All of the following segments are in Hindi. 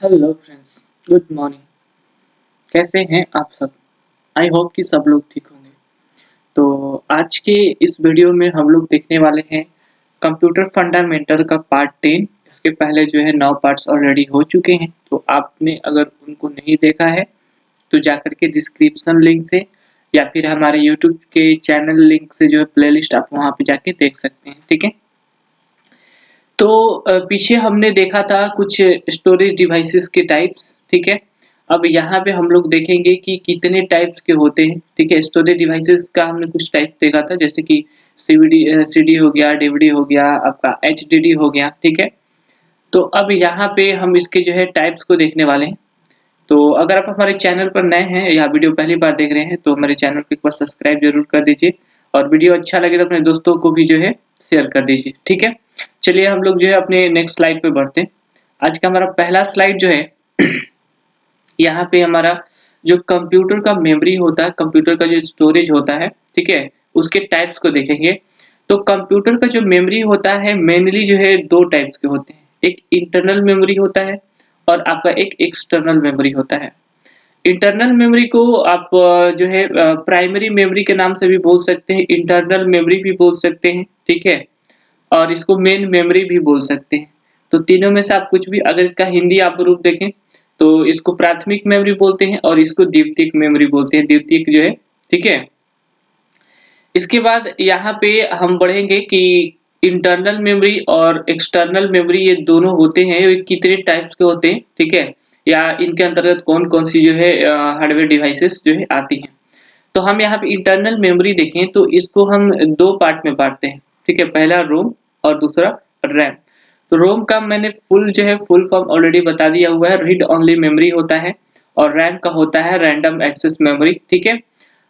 Hello friends, good morning. कैसे हैं आप सब? आई होप कि सब लोग ठीक होंगे। तो आज के इस वीडियो में हम लोग देखने वाले हैं कंप्यूटर फंडामेंटल का पार्ट 10। इसके पहले जो है 9 पार्ट्स ऑलरेडी हो चुके हैं, तो आपने अगर उनको नहीं देखा है तो जाकर के डिस्क्रिप्शन लिंक से या फिर हमारे यूट्यूब के चैनल लिंक से जो है प्लेलिस्ट आप वहाँ पे जाके देख सकते हैं, ठीक है। तो पीछे हमने देखा था कुछ स्टोरेज डिवाइसेस के टाइप्स, ठीक है। अब यहाँ पे हम लोग देखेंगे कि कितने टाइप्स के होते हैं, ठीक है। स्टोरेज डिवाइसेस का हमने कुछ टाइप देखा था, जैसे कि सीडी हो गया, डीवीडी हो गया, आपका एचडीडी हो गया, ठीक है। तो अब यहाँ पे हम इसके जो है टाइप्स को देखने वाले हैं। तो अगर आप हमारे चैनल पर नए हैं या वीडियो पहली बार देख रहे हैं तो हमारे चैनल को एक बार सब्सक्राइब जरूर कर दीजिए और वीडियो अच्छा लगे तो अपने दोस्तों को भी जो है शेयर कर दीजिए, ठीक है। चलिए हम लोग जो है अपने नेक्स्ट स्लाइड पे बढ़ते हैं। आज का हमारा पहला स्लाइड जो है यहाँ पे हमारा जो कंप्यूटर का मेमोरी होता है, कंप्यूटर का जो स्टोरेज होता है, ठीक है, उसके टाइप्स को देखेंगे। तो कंप्यूटर का जो मेमोरी होता है मेनली जो है दो टाइप्स के होते हैं। एक इंटरनल मेमोरी होता है और आपका एक एक्सटर्नल मेमोरी होता है। इंटरनल मेमोरी को आप जो है प्राइमरी मेमोरी के नाम से भी बोल सकते हैं, इंटरनल मेमोरी भी बोल सकते हैं, ठीक है। और इसको मेन मेमोरी भी बोल सकते हैं। तो तीनों में से आप कुछ भी, अगर इसका हिंदी आप रूप देखें तो इसको प्राथमिक मेमोरी बोलते हैं और इसको द्वितीयक मेमोरी बोलते हैं, द्वितीयक जो है, ठीक है। इसके बाद यहाँ पे हम बढ़ेंगे कि इंटरनल मेमोरी और एक्सटर्नल मेमोरी ये दोनों होते हैं, ये कितने टाइप्स के होते हैं, ठीक है, या इनके अंतर्गत कौन कौन सी जो है हार्डवेयर डिवाइसेस जो है आती हैं। तो हम यहाँ पे इंटरनल मेमोरी देखें तो इसको हम दो पार्ट में बांटते हैं, ठीक है। पहला रोम और दूसरा रैम। तो रोम का मैंने फुल फॉर्म ऑलरेडी बता दिया हुआ है, रीड ओनली मेमोरी होता है, और रैम का होता है रैंडम एक्सेस मेमोरी, ठीक है।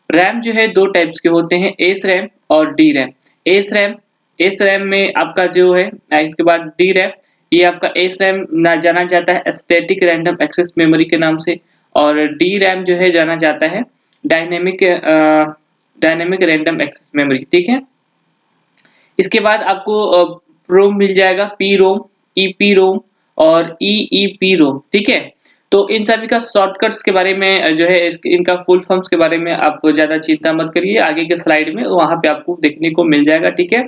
रैम जो है दो टाइप्स के होते हैं, एस रैम और D RAM. S RAM S RAM में आपका जो है इसके बाद डी रैम, ये आपका एस रैम ना जाना जाता है स्टैटिक रैंडम एक्सेस मेमोरी के नाम से, और डी रैम जो है जाना जाता है dynamic dynamic random access memory, ठीक है। इसके बाद आपको रोम मिल जाएगा, पी रोम, ईपी रोम और ईईपी रोम, ठीक है। तो इन सभी का शॉर्टकट्स के बारे में जो है इनका फुल फॉर्म्स के बारे में आप ज्यादा चिंता मत करिए, आगे के स्लाइड में वहां पे आपको देखने को मिल जाएगा, ठीक है।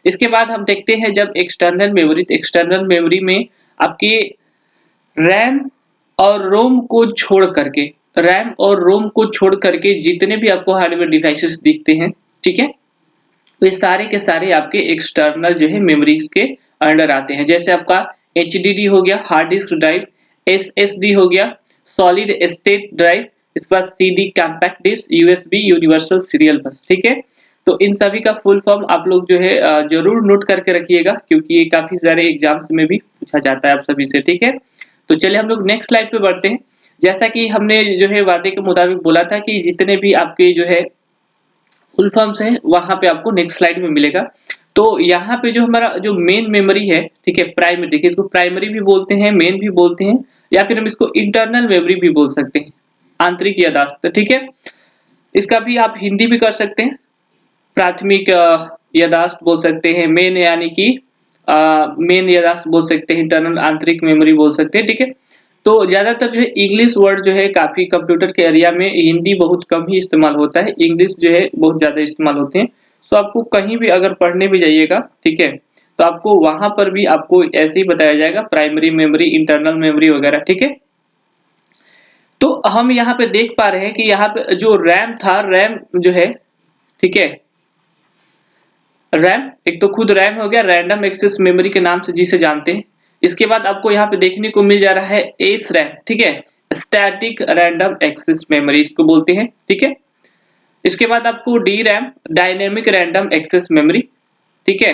इसके बाद हम देखते हैं जब एक्सटर्नल मेमोरी, तो एक्सटर्नल मेमोरी में आपकी रैम और रोम को छोड़ करके रैम और रोम को छोड़ करके जितने भी आपको हार्डवेयर डिवाइसेस दिखते हैं, ठीक है, तो ये सारे के सारे आपके एक्सटर्नल जो है मेमोरीज के अंडर आते हैं। जैसे आपका एचडीडी हो गया, हार्ड डिस्क ड्राइव, एसएसडी हो गया, सॉलिड स्टेट ड्राइव, इसके बाद CD compact disc, USB universal serial bus, ठीक है। तो इन सभी का फुल फॉर्म आप लोग जो है जरूर नोट करके रखिएगा, क्योंकि ये काफी सारे एग्जाम्स में भी पूछा जाता है आप सभी से, ठीक है। तो चलिए हम लोग नेक्स्ट स्लाइड पे बढ़ते हैं। जैसा कि हमने जो है वादे के मुताबिक बोला था कि जितने भी आपके जो है फुल फॉर्म्स है वहां पे आपको नेक्स्ट स्लाइड में मिलेगा। तो यहाँ पे जो हमारा जो मेन मेमोरी है, ठीक है, प्राइमरी, देखिए इसको प्राइमरी भी बोलते हैं, मेन भी बोलते हैं, या फिर हम इसको इंटरनल मेमोरी भी बोल सकते हैं, आंतरिक याददाश्त, ठीक है। इसका भी आप हिंदी भी कर सकते हैं, प्राथमिक याददाश्त बोल सकते हैं, मेन यानी कि मेन याददाश्त बोल सकते हैं, इंटरनल आंतरिक मेमोरी बोल सकते हैं, ठीक है। तो ज्यादातर जो है इंग्लिश वर्ड जो है काफी कंप्यूटर के एरिया में, हिंदी बहुत कम ही इस्तेमाल होता है, इंग्लिश जो है बहुत ज्यादा इस्तेमाल होते हैं। सो आपको कहीं भी अगर पढ़ने भी जाइएगा, ठीक है, तो आपको वहां पर भी आपको ऐसे ही बताया जाएगा, प्राइमरी मेमोरी, इंटरनल मेमोरी वगैरह, ठीक है। तो हम यहाँ पे देख पा रहे हैं कि यहाँ पे जो रैम था, रैम जो है, ठीक है, रैम एक तो खुद रैम हो गया, रैंडम एक्सेस मेमोरी के नाम से जिसे जानते हैं। इसके बाद आपको यहाँ पे देखने को मिल जा रहा है एस रैम, ठीक है, स्टैटिक रैंडम एक्सेस मेमोरी इसको बोलते हैं, ठीक है। इसके बाद आपको D RAM, dynamic random access memory, ठीक है।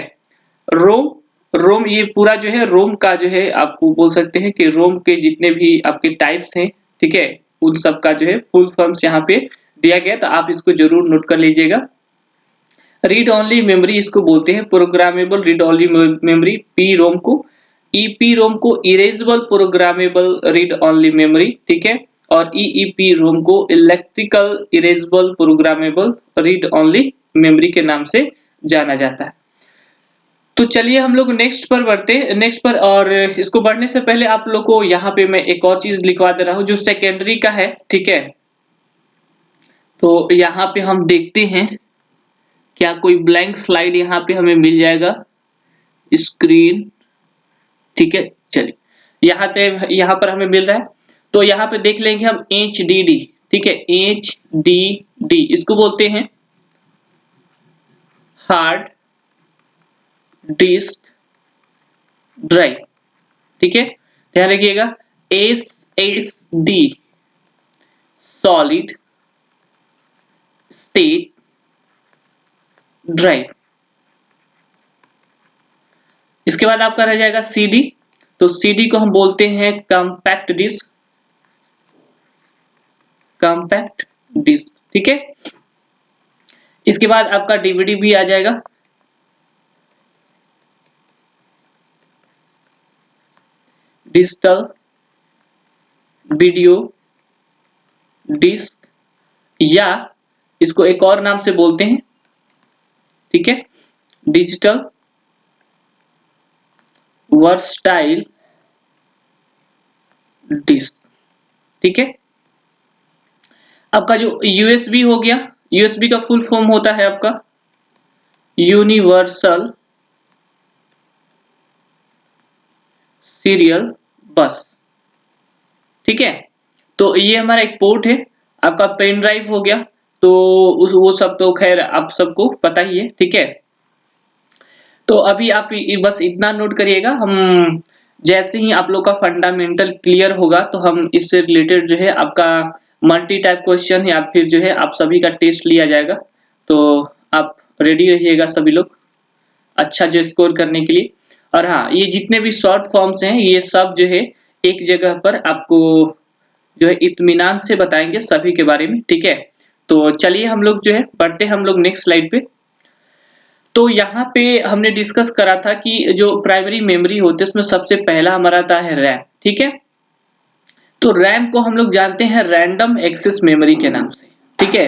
रोम, रोम ये पूरा जो है रोम का जो है आपको बोल सकते हैं कि रोम के जितने भी आपके टाइप्स हैं, ठीक है, उन सब का जो है फुल फॉर्म्स यहाँ पे दिया गया, तो आप इसको जरूर नोट कर लीजिएगा। रीड ओनली मेमोरी इसको बोलते हैं, programmable read only memory P ROM को, ईपी रोम को erasable programmable read only memory, ठीक है, और ईईपी रोम को electrical erasable programmable read only memory के नाम से जाना जाता है। तो चलिए हम लोग नेक्स्ट पर, और इसको बढ़ने से पहले आप लोग को यहाँ पे मैं एक और चीज लिखवा दे रहा हूँ जो सेकेंडरी का है, ठीक है। तो यहाँ पे हम देखते हैं क्या कोई ब्लैंक स्लाइड यहाँ पे हमें मिल जाएगा, स्क्रीन, ठीक है। चलिए यहाँ पर हमें मिल रहा है, तो यहाँ पे देख लेंगे हम HDD, ठीक है। HDD इसको बोलते हैं हार्ड डिस्क ड्राइव, ठीक है। ध्यान रखिएगा, SSD सॉलिड स्टेट ड्राइव। इसके बाद आपका रह जाएगा CD, तो CD को हम बोलते हैं कॉम्पैक्ट डिस्क, ठीक है। इसके बाद आपका DVD भी आ जाएगा, डिजिटल वीडियो डिस्क, या इसको एक और नाम से बोलते हैं, ठीक है, डिजिटल वर्सटाइल डिस्क, ठीक है। आपका जो USB हो गया, USB का फुल फॉर्म होता है आपका यूनिवर्सल सीरियल बस, ठीक है। तो ये हमारा एक पोर्ट है। आपका पेन ड्राइव हो गया, तो वो सब तो खैर आप सबको पता ही है, ठीक है। तो अभी आप बस इतना नोट करिएगा, हम जैसे ही आप लोग का फंडामेंटल क्लियर होगा तो हम इससे रिलेटेड जो है आपका मल्टी टाइप क्वेश्चन या फिर जो है आप सभी का टेस्ट लिया जाएगा। तो आप रेडी रहिएगा सभी लोग अच्छा जो स्कोर करने के लिए। और हाँ, ये जितने भी शॉर्ट फॉर्म्स हैं ये सब जो है एक जगह पर आपको जो है इत्मीनान से बताएंगे सभी के बारे में, ठीक है। तो चलिए हम लोग जो है बढ़ते हैं हम लोग नेक्स्ट स्लाइड पे। तो यहाँ पे हमने डिस्कस करा था कि जो प्राइमरी मेमोरी होती है उसमें सबसे पहला हमारा आता है रैम, ठीक है। तो रैम को हम लोग जानते हैं रैंडम एक्सेस मेमोरी के नाम से, ठीक है।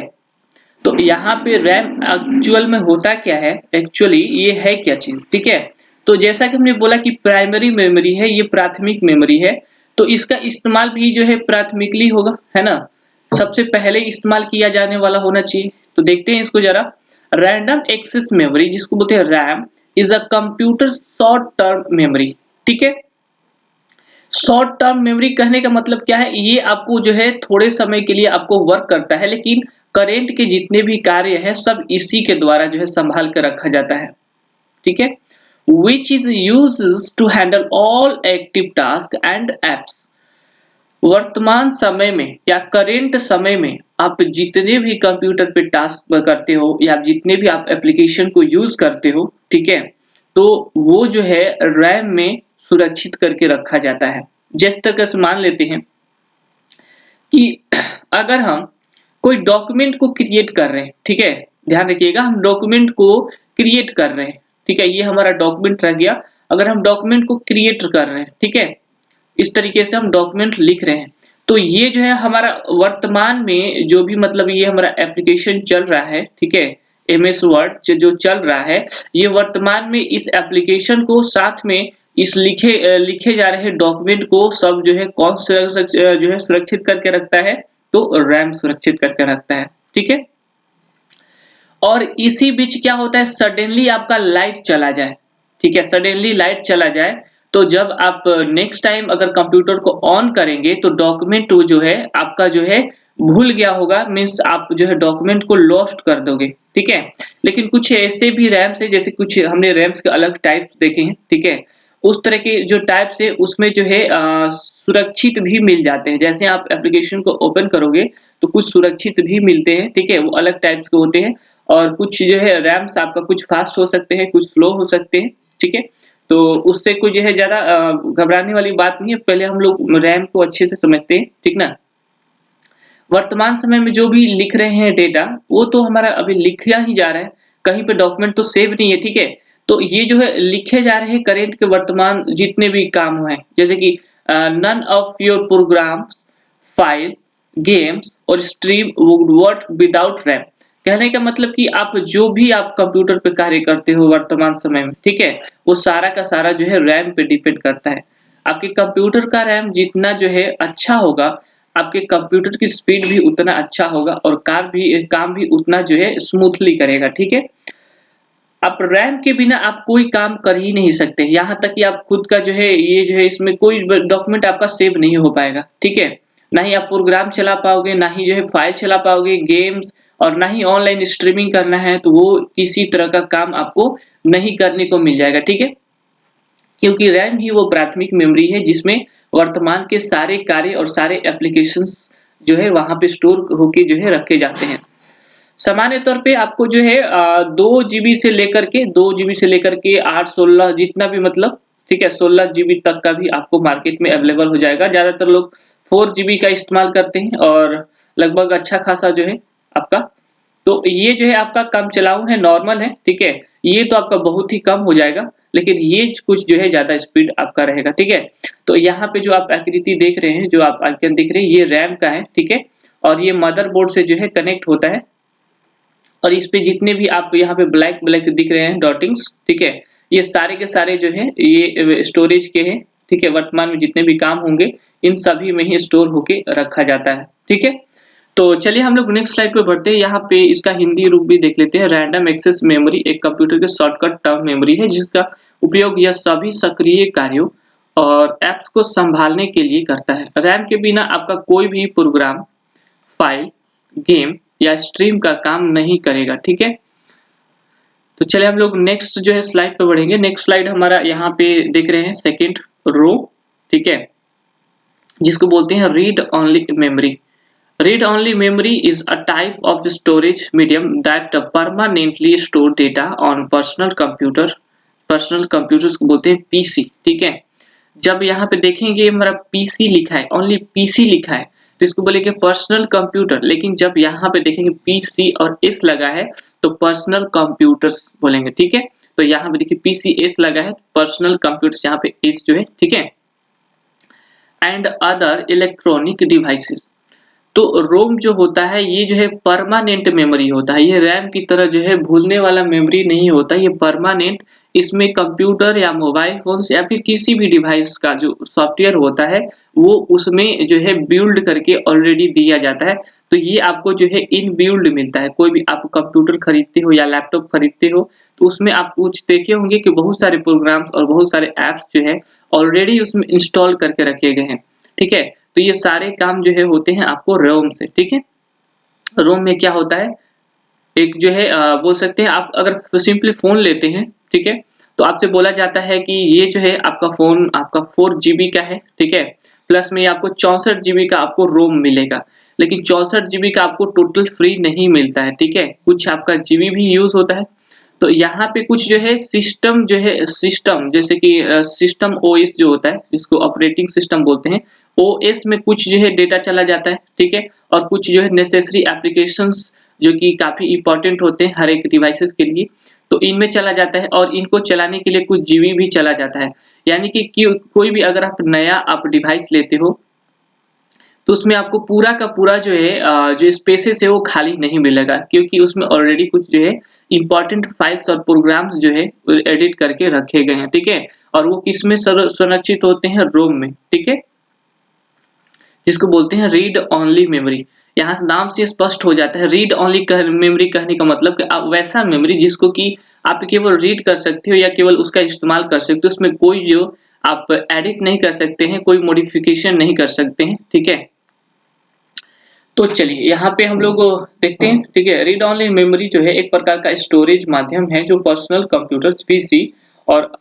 तो यहाँ पे रैम एक्चुअल में होता क्या है, एक्चुअली ये है क्या चीज, ठीक है। तो जैसा कि हमने बोला कि प्राइमरी मेमोरी है, ये प्राथमिक मेमोरी है, तो इसका इस्तेमाल भी जो है प्राथमिकली होगा, है ना। सबसे पहले इस्तेमाल किया जाने वाला होना चाहिए। तो देखते हैं इसको जरा। रैंडम एक्सेस मेमोरी जिसको बोलते हैं RAM is a computer short term memory, ठीक है। शॉर्ट टर्म मेमोरी कहने का मतलब क्या है, ये आपको जो है थोड़े समय के लिए आपको वर्क करता है, लेकिन करेंट के जितने भी कार्य है सब इसी के द्वारा जो है संभाल कर रखा जाता है, ठीक है। which is used to handle all active tasks and apps। वर्तमान समय में या करेंट समय में आप जितने भी कंप्यूटर पे टास्क करते हो या आप जितने भी आप एप्लीकेशन को यूज करते हो, ठीक है, तो वो जो है रैम में सुरक्षित करके रखा जाता है। जिस तरह से मान लेते हैं कि अगर हम कोई डॉक्यूमेंट को क्रिएट कर रहे हैं, ठीक है, ध्यान रखिएगा हम डॉक्यूमेंट को क्रिएट कर रहे हैं, ठीक है, ये हमारा डॉक्यूमेंट रह गया। अगर हम डॉक्यूमेंट को क्रिएट कर रहे हैं, ठीक है, इस तरीके से हम डॉक्यूमेंट लिख रहे हैं, तो ये जो है हमारा वर्तमान में जो भी मतलब ये हमारा एप्लीकेशन चल रहा है, ठीक है, MS वर्ड जो चल रहा है, ये वर्तमान में इस एप्लीकेशन को साथ में इस लिखे जा रहे डॉक्यूमेंट को सब जो है कौन जो है सुरक्षित करके रखता है, तो रैम सुरक्षित करके रखता है, ठीक है। और इसी बीच क्या होता है, सडनली आपका लाइट चला जाए, ठीक है, सडनली लाइट चला जाए, तो जब आप नेक्स्ट टाइम अगर कंप्यूटर को ऑन करेंगे तो डॉक्यूमेंट जो है आपका जो है भूल गया होगा, मीन्स आप जो है डॉक्यूमेंट को लॉस्ट कर दोगे, ठीक है। लेकिन कुछ ऐसे भी रैम्स है, जैसे कुछ हमने रैम्स के अलग टाइप्स देखे हैं, ठीक है, उस तरह के जो टाइप्स है उसमें जो है सुरक्षित भी मिल जाते हैं। जैसे आप एप्लीकेशन को ओपन करोगे तो कुछ सुरक्षित भी मिलते हैं, ठीक है, वो अलग टाइप्स के होते हैं। और कुछ जो है रैम्स आपका कुछ फास्ट हो सकते हैं, कुछ स्लो हो सकते हैं, ठीक है। तो उससे कोई जो है ज़्यादा घबराने वाली बात नहीं है, पहले हम लोग रैम को अच्छे से समझते हैं, ठीक ना। वर्तमान समय में जो भी लिख रहे हैं डेटा, वो तो हमारा अभी लिखा ही जा रहा है, कहीं पे डॉक्यूमेंट तो सेव नहीं है, ठीक है। तो ये जो है लिखे जा रहे हैं करेंट के वर्तमान जितने भी काम हुए, जैसे कि none of your programs, file, games और stream would work without RAM. कहने का मतलब कि आप जो भी आप कंप्यूटर पे कार्य करते हो वर्तमान समय में, ठीक है? वो सारा का सारा जो है रैम पे डिपेंड करता है। आपके कंप्यूटर का रैम जितना जो है अच्छा होगा, आपके कंप्यूटर की स्पीड भी उतना अच्छा होगा और काम भी उतना जो है स्मूथली करेगा, ठीक है? आप रैम के बिना आप कोई काम कर ही नहीं सकते। यहाँ तक कि आप खुद का जो है ये जो है इसमें कोई ब डॉक्यूमेंट आपका सेव नहीं हो पाएगा, ठीक है? ना ही आप प्रोग्राम चला पाओगे, ना ही जो है फाइल चला पाओगे, गेम्स और ना ही ऑनलाइन स्ट्रीमिंग करना है तो वो किसी तरह का काम आपको नहीं करने को मिल जाएगा, ठीक है? क्योंकि रैम ही वो प्राथमिक मेमोरी है जिसमें वर्तमान के सारे कार्य और सारे एप्लीकेशंस जो है वहाँ पे स्टोर होके जो है रखे जाते हैं। सामान्य तौर पे आपको जो है 2 जीबी से लेकर के 2 जीबी से लेकर के 8-16 जितना भी मतलब ठीक है 16 जीबी तक का भी आपको मार्केट में अवेलेबल हो जाएगा। ज़्यादातर लोग 4 जीबी का इस्तेमाल करते हैं और लगभग अच्छा खासा जो है आपका तो ये जो है आपका कम चलाऊ है, नॉर्मल है, ठीक है? ये तो आपका बहुत ही कम हो जाएगा, लेकिन ये कुछ जो है ज़्यादा स्पीड आपका रहेगा, ठीक है? तो यहाँ पे जो आप आकृति देख रहे हैं, जो आप आइकन दिख रहे हैं, ये रैम का है, ठीक है? और ये मदरबोर्ड से जो है कनेक्ट होता है और इस पे जितने भी आप यहाँ पे ब्लैक ब्लैक दिख रहे हैं डॉटिंग्स, ठीक है? ये सारे के सारे जो है ये स्टोरेज के हैं, ठीक है? वर्तमान में जितने भी काम होंगे, इन सभी में ही स्टोर होके रखा जाता है, ठीक है? तो चलिए हम लोग नेक्स्ट स्लाइड पे बढ़ते हैं। यहाँ पे इसका हिंदी रूप भी देख लेते हैं। रैंडम एक्सेस मेमोरी एक कंप्यूटर के शॉर्टकट टर्म मेमोरी है जिसका उपयोग यह सभी सक्रिय कार्यों और ऐप्स को संभालने के लिए करता है। रैम के बिना आपका कोई भी प्रोग्राम, फाइल, गेम या स्ट्रीम का काम नहीं करेगा, ठीक है? तो चलिए हम लोग नेक्स्ट जो है स्लाइड पे बढ़ेंगे। नेक्स्ट स्लाइड हमारा यहाँ पे देख रहे हैं सेकंड रो, ठीक है? जिसको बोलते हैं read only memory. Read-only memory is a type of storage medium that permanently store data on personal computers को बोलते हैं पीसी, ठीक है? जब यहाँ पे देखेंगे हमारा पीसी लिखा है, ओनली पीसी लिखा है, तो इसको बोलेंगे पर्सनल कंप्यूटर। लेकिन जब यहाँ पे देखेंगे पीसी और एस लगा है, तो पर्सनल कंप्यूटर्स बोलेंगे, ठीक है? तो यहाँ पे देखिए पीसी एस लगा है, पर्सनल कंप्यूटर्स यहाँ पे एस जो है, ठीक है? एंड अदर इलेक्ट्रॉनिक डिवाइसेस तो रोम जो होता है ये जो है परमानेंट मेमोरी होता है। ये रैम की तरह जो है भूलने वाला मेमोरी नहीं होता, ये परमानेंट इसमें कंप्यूटर या मोबाइल फोन्स या फिर किसी भी डिवाइस का जो सॉफ्टवेयर होता है वो उसमें जो है बिल्ड करके ऑलरेडी दिया जाता है। तो ये आपको जो है इनबिल्ड मिलता है। कोई भी आप कंप्यूटर खरीदते हो या लैपटॉप खरीदते हो तो उसमें आप कुछ देखे होंगे कि बहुत सारे प्रोग्राम्स और बहुत सारे ऐप्स जो है ऑलरेडी उसमें इंस्टॉल करके रखे गए हैं, ठीक है? तो ये सारे काम जो है होते हैं आपको रोम से, ठीक है? रोम में क्या होता है एक जो है बोल सकते हैं आप अगर सिंपली फ़ोन लेते हैं, ठीक है? तो आपसे बोला जाता है कि ये जो है आपका फ़ोन आपका 4 जीबी का है, ठीक है? प्लस में आपको 64 जीबी का आपको रोम मिलेगा। लेकिन 64 जीबी का आपको टोटल फ्री नहीं मिलता है, ठीक है? कुछ आपका जीबी भी यूज़ होता है। तो यहाँ पे कुछ जो है सिस्टम जो है सिस्टम जैसे कि सिस्टम ओएस जो होता है जिसको ऑपरेटिंग सिस्टम बोलते हैं, ओएस में कुछ जो है डेटा चला जाता है, ठीक है? और कुछ जो है नेसेसरी एप्लीकेशंस जो कि काफ़ी इम्पोर्टेंट होते हैं हर एक डिवाइसेस के लिए, तो इनमें चला जाता है और इनको चलाने के लिए कुछ जीबी भी चला जाता है। यानी कि कोई भी अगर आप नया आप डिवाइस लेते हो, तो उसमें आपको पूरा का पूरा जो है जो स्पेसेस है वो खाली नहीं मिलेगा क्योंकि उसमें ऑलरेडी कुछ जो है इम्पोर्टेंट फाइल्स और प्रोग्राम्स जो है एडिट करके रखे गए हैं, ठीक है? और वो किसमें संरक्षित होते हैं रोम में, ठीक है? जिसको बोलते हैं रीड ओनली मेमोरी। यहाँ से नाम से स्पष्ट हो जाता है रीड ओनली मेमोरी कहने का मतलब कि आप वैसा मेमोरी जिसको कि आप केवल रीड कर सकते हो या केवल उसका इस्तेमाल कर सकते हो, उसमें कोई जो आप एडिट नहीं कर सकते हैं, कोई मॉडिफिकेशन नहीं कर सकते हैं, ठीक है? तो चलिए यहाँ पे हम लोग देखते हैं, ठीक है? रीड ओनली मेमोरी जो है एक प्रकार का स्टोरेज माध्यम है जो पर्सनल कंप्यूटर्स, पीसी और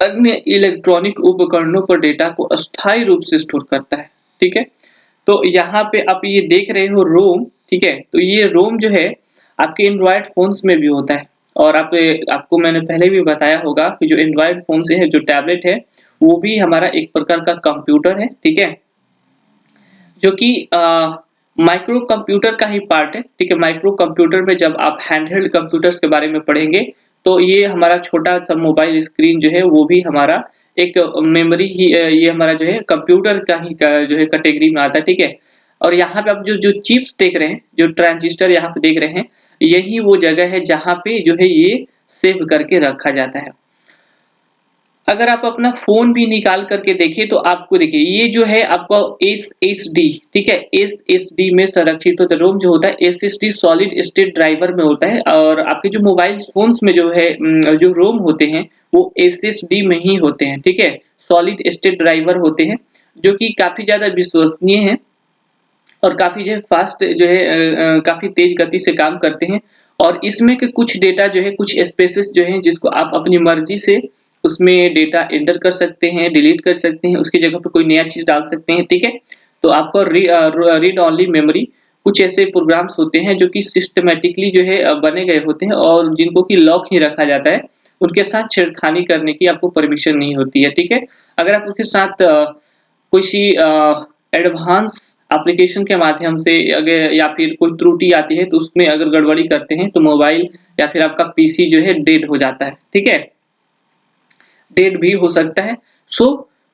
अन्य इलेक्ट्रॉनिक उपकरणों पर डेटा को अस्थायी रूप से स्टोर करता है, ठीक है? तो यहाँ पे आप ये देख रहे हो रोम, ठीक है? तो ये रोम जो है आपके एंड्रॉयड फ़ोन्स में भी होता है और आपको मैंने पहले भी बताया होगा कि जो एंड्रॉयड फ़ोन से है, जो टैबलेट है, वो भी हमारा एक प्रकार का कंप्यूटर है, ठीक है? जो कि माइक्रो कंप्यूटर का ही पार्ट है, ठीक है? माइक्रो कंप्यूटर में जब आप हैंडहेल्ड कंप्यूटर्स के बारे में पढ़ेंगे, तो ये हमारा छोटा-सा मोबाइल स्क्रीन जो है वो भी हमारा एक मेमोरी ही ये हमारा जो है कंप्यूटर का ही जो है कैटेगरी में आता है, ठीक है? और यहाँ पे आप जो जो चिप्स देख रहे हैं, जो ट्रांजिस्टर यहाँ पे देख रहे हैं, यही वो जगह है जहाँ पे जो है ये सेव करके रखा जाता है। अगर आप अपना फ़ोन भी निकाल करके देखिए तो आपको देखिए ये जो है आपका एसएसडी, ठीक है? एसएसडी में संरक्षित होता है रोम जो होता है एसएसडी सॉलिड स्टेट ड्राइवर में होता है और आपके जो मोबाइल फ़ोन्स में जो है जो रोम होते हैं वो एसएसडी में ही होते हैं, ठीक है? सॉलिड स्टेट ड्राइवर होते हैं जो कि काफ़ी ज़्यादा विश्वसनीय हैं और काफ़ी जो है फ़ास्ट जो है काफ़ी तेज़ गति से काम करते हैं और इसमें के कुछ डेटा जो है कुछ स्पेसेस जो हैं जिसको आप अपनी मर्ज़ी से उसमें डेटा एंटर कर सकते हैं, डिलीट कर सकते हैं, उसकी जगह पे कोई नया चीज़ डाल सकते हैं, ठीक है? तो आपका रीड ओनली मेमोरी कुछ ऐसे प्रोग्राम्स होते हैं जो कि सिस्टमैटिकली जो है बने गए होते हैं और जिनको कि लॉक ही रखा जाता है। उनके साथ छेड़खानी करने की आपको परमिशन नहीं होती है, ठीक है? अगर आप उसके साथ किसी एडवांस एप्लीकेशन के माध्यम से अगर या फिर कोई त्रुटि आती है तो उसमें अगर गड़बड़ी करते हैं तो मोबाइल या फिर आपका पीसी जो है डेड हो जाता है, ठीक है? डेड भी हो सकता है। सो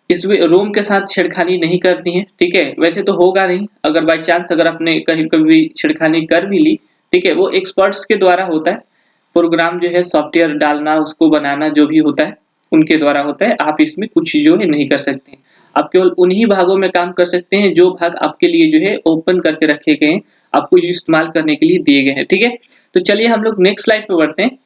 इसमें रोम के साथ छेड़खानी नहीं करनी है, ठीक है? वैसे तो होगा नहीं, अगर बाय चांस अगर आपने कहीं कभी छेड़खानी कर भी ली, ठीक है? वो एक्सपर्ट्स के द्वारा होता है। प्रोग्राम जो है सॉफ्टवेयर डालना, उसको बनाना जो भी होता है, उनके द्वारा होता है। आप इसमें कुछ जो है नहीं कर सकते। आप केवल उन्हीं भागों में काम कर सकते हैं जो भाग आपके लिए जो है ओपन करके रखे गए हैं, आपको इस्तेमाल करने के लिए दिए गए हैं, ठीक है? तो चलिए हम लोग नेक्स्ट स्लाइड पे बढ़ते हैं।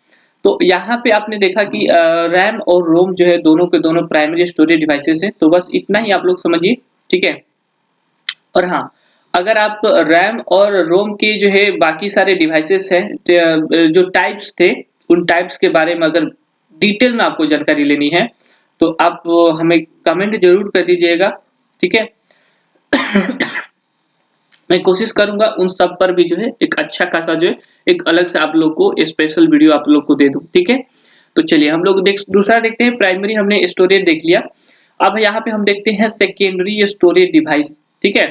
तो यहाँ पे आपने देखा कि रैम और रोम जो है दोनों के दोनों प्राइमरी स्टोरेज डिवाइसेस हैं, तो बस इतना ही आप लोग समझिए, ठीक है? और हाँ, अगर आप रैम और रोम के जो है बाकी सारे डिवाइसेस हैं जो टाइप्स थे, उन टाइप्स के बारे में अगर डिटेल में आपको जानकारी लेनी है, तो आप हमें कमेंट ज़रूर कर दीजिएगा, ठीक है? मैं कोशिश करूँगा उन सब पर भी जो है एक अच्छा खासा जो है एक अलग से आप लोग को स्पेशल वीडियो आप लोग को दे दूँ, ठीक है? तो चलिए हम लोग दूसरा देखते हैं प्राइमरी हमने स्टोरेज देख लिया। अब यहाँ पे हम देखते हैं सेकेंडरी स्टोरेज डिवाइस, ठीक है?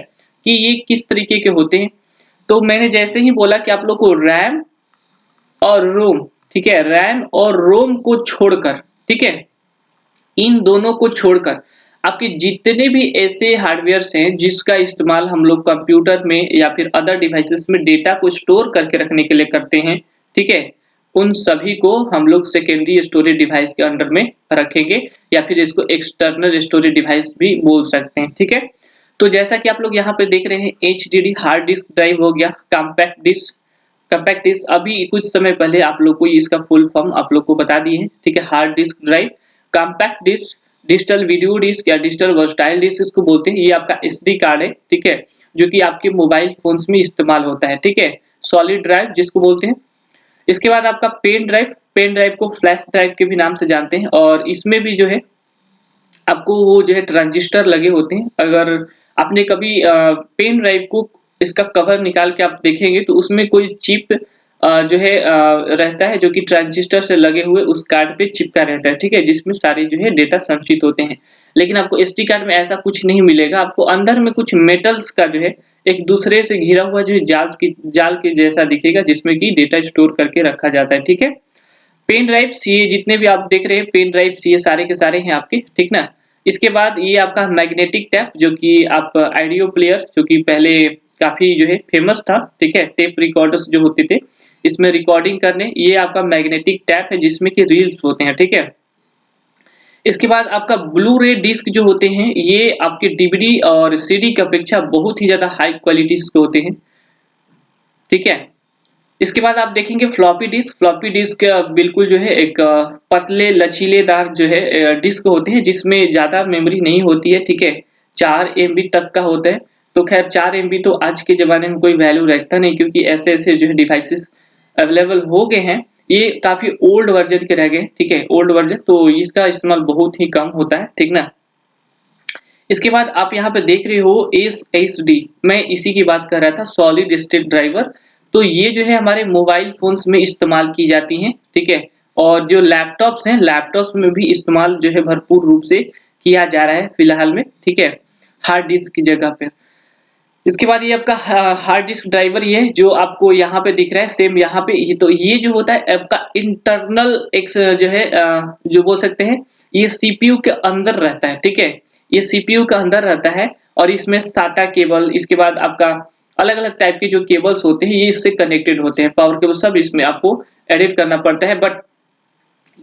कि ये किस तरीके के होते हैं। तो मैंने जैसे ही बोला कि आप लोग को रैम और रोम, ठीक है? रैम और रोम को छोड़कर, ठीक है? इन दोनों को छोड़कर आपके जितने भी ऐसे हार्डवेयर्स हैं जिसका इस्तेमाल हम लोग कंप्यूटर में या फिर अदर डिवाइसेस में डेटा को स्टोर करके रखने के लिए करते हैं, ठीक है? उन सभी को हम लोग सेकेंडरी स्टोरेज डिवाइस के अंडर में रखेंगे या फिर इसको एक्सटर्नल स्टोरेज डिवाइस भी बोल सकते हैं, ठीक है? तो जैसा कि आप लोग यहाँ पे देख रहे हैं एचडीडी हार्ड डिस्क ड्राइव हो गया, कॉम्पैक्ट डिस्क अभी कुछ समय पहले आप लोग को इसका फुल फॉर्म आप लोग को बता दिए हैं, ठीक है? Hard disk drive, compact disc, digital video disc या डिजिटल वर्सटाइल डिस्क इसको बोलते हैं। ये आपका एसडी कार्ड है, ठीक है? जो कि आपके मोबाइल फ़ोन्स में इस्तेमाल होता है, ठीक है? सॉलिड ड्राइव जिसको बोलते हैं। इसके बाद आपका पेन ड्राइव को फ्लैश ड्राइव के भी नाम से जानते हैं और इसमें भी जो है आपको वो जो है ट्रांजिस्टर लगे होते हैं। अगर आपने कभी पेन ड्राइव को इसका कवर निकाल के आप देखेंगे तो उसमें कोई चिप जो है रहता है जो कि ट्रांजिस्टर से लगे हुए उस कार्ड पे चिपका रहता है, ठीक है? जिसमें सारे जो है डेटा संचित होते हैं। लेकिन आपको एसडी कार्ड में ऐसा कुछ नहीं मिलेगा, आपको अंदर में कुछ मेटल्स का जो है एक दूसरे से घिरा हुआ जो है जाल के जैसा दिखेगा जिसमें कि डेटा स्टोर करके रखा जाता है, ठीक है? पेन ड्राइव्स ये जितने भी आप देख रहे हैं पेन ड्राइव्स ये सारे के सारे हैं आपके, ठीक ना? इसके बाद ये आपका मैग्नेटिक टेप जो कि आप ऑडियो प्लेयर जो कि पहले काफ़ी जो है फेमस था, ठीक है? टेप रिकॉर्डर्स जो होते थे, इसमें रिकॉर्डिंग करने ये आपका मैग्नेटिक टेप है जिसमें कि रील्स होते हैं, ठीक है? इसके बाद आपका ब्लू-रे डिस्क जो होते हैं ये आपके डीवीडी और सीडी की अपेक्षा बहुत ही ज़्यादा हाई क्वालिटीज़ के होते हैं, ठीक है? इसके बाद आप देखेंगे फ्लॉपी डिस्क बिल्कुल जो है एक पतले लचीलेदार जो है डिस्क होते हैं जिसमें ज़्यादा मेमोरी नहीं होती है, ठीक है? 4 एमबी तक का होता है। तो ख़ैर 4 एमबी तो आज के ज़माने में कोई वैल्यू रखता नहीं क्योंकि ऐसे-ऐसे जो है डिवाइसेस अवेलेबल हो गए हैं। ये काफ़ी ओल्ड वर्ज़न के रह गए, ठीक है? ओल्ड वर्ज़न तो इसका इस्तेमाल बहुत ही कम होता है, ठीक ना? इसके बाद आप यहाँ पे देख रहे हो एसएसडी मैं इसी की बात कर रहा था सॉलिड स्टेट ड्राइवर। तो ये जो है हमारे मोबाइल फ़ोन्स में इस्तेमाल की जाती हैं, ठीक है? और जो लैपटॉप्स हैं, लैपटॉप्स में भी इस्तेमाल जो है भरपूर रूप से किया जा रहा है फिलहाल में, ठीक है? हार्ड डिस्क की जगह पे। इसके बाद ये आपका हार्ड डिस्क ड्राइवर ये है जो आपको यहाँ पे दिख रहा है सेम यहाँ पे ये जो होता है आपका इंटरनल एक जो है जो बोल सकते हैं ये सीपीयू के अंदर रहता है, ठीक है? ये सीपीयू के अंदर रहता है और इसमें साटा केबल इसके बाद आपका अलग अलग टाइप के जो केबल्स होते हैं ये इससे कनेक्टेड होते हैं, पावर केबल सब इसमें आपको एडिट करना पड़ता है। बट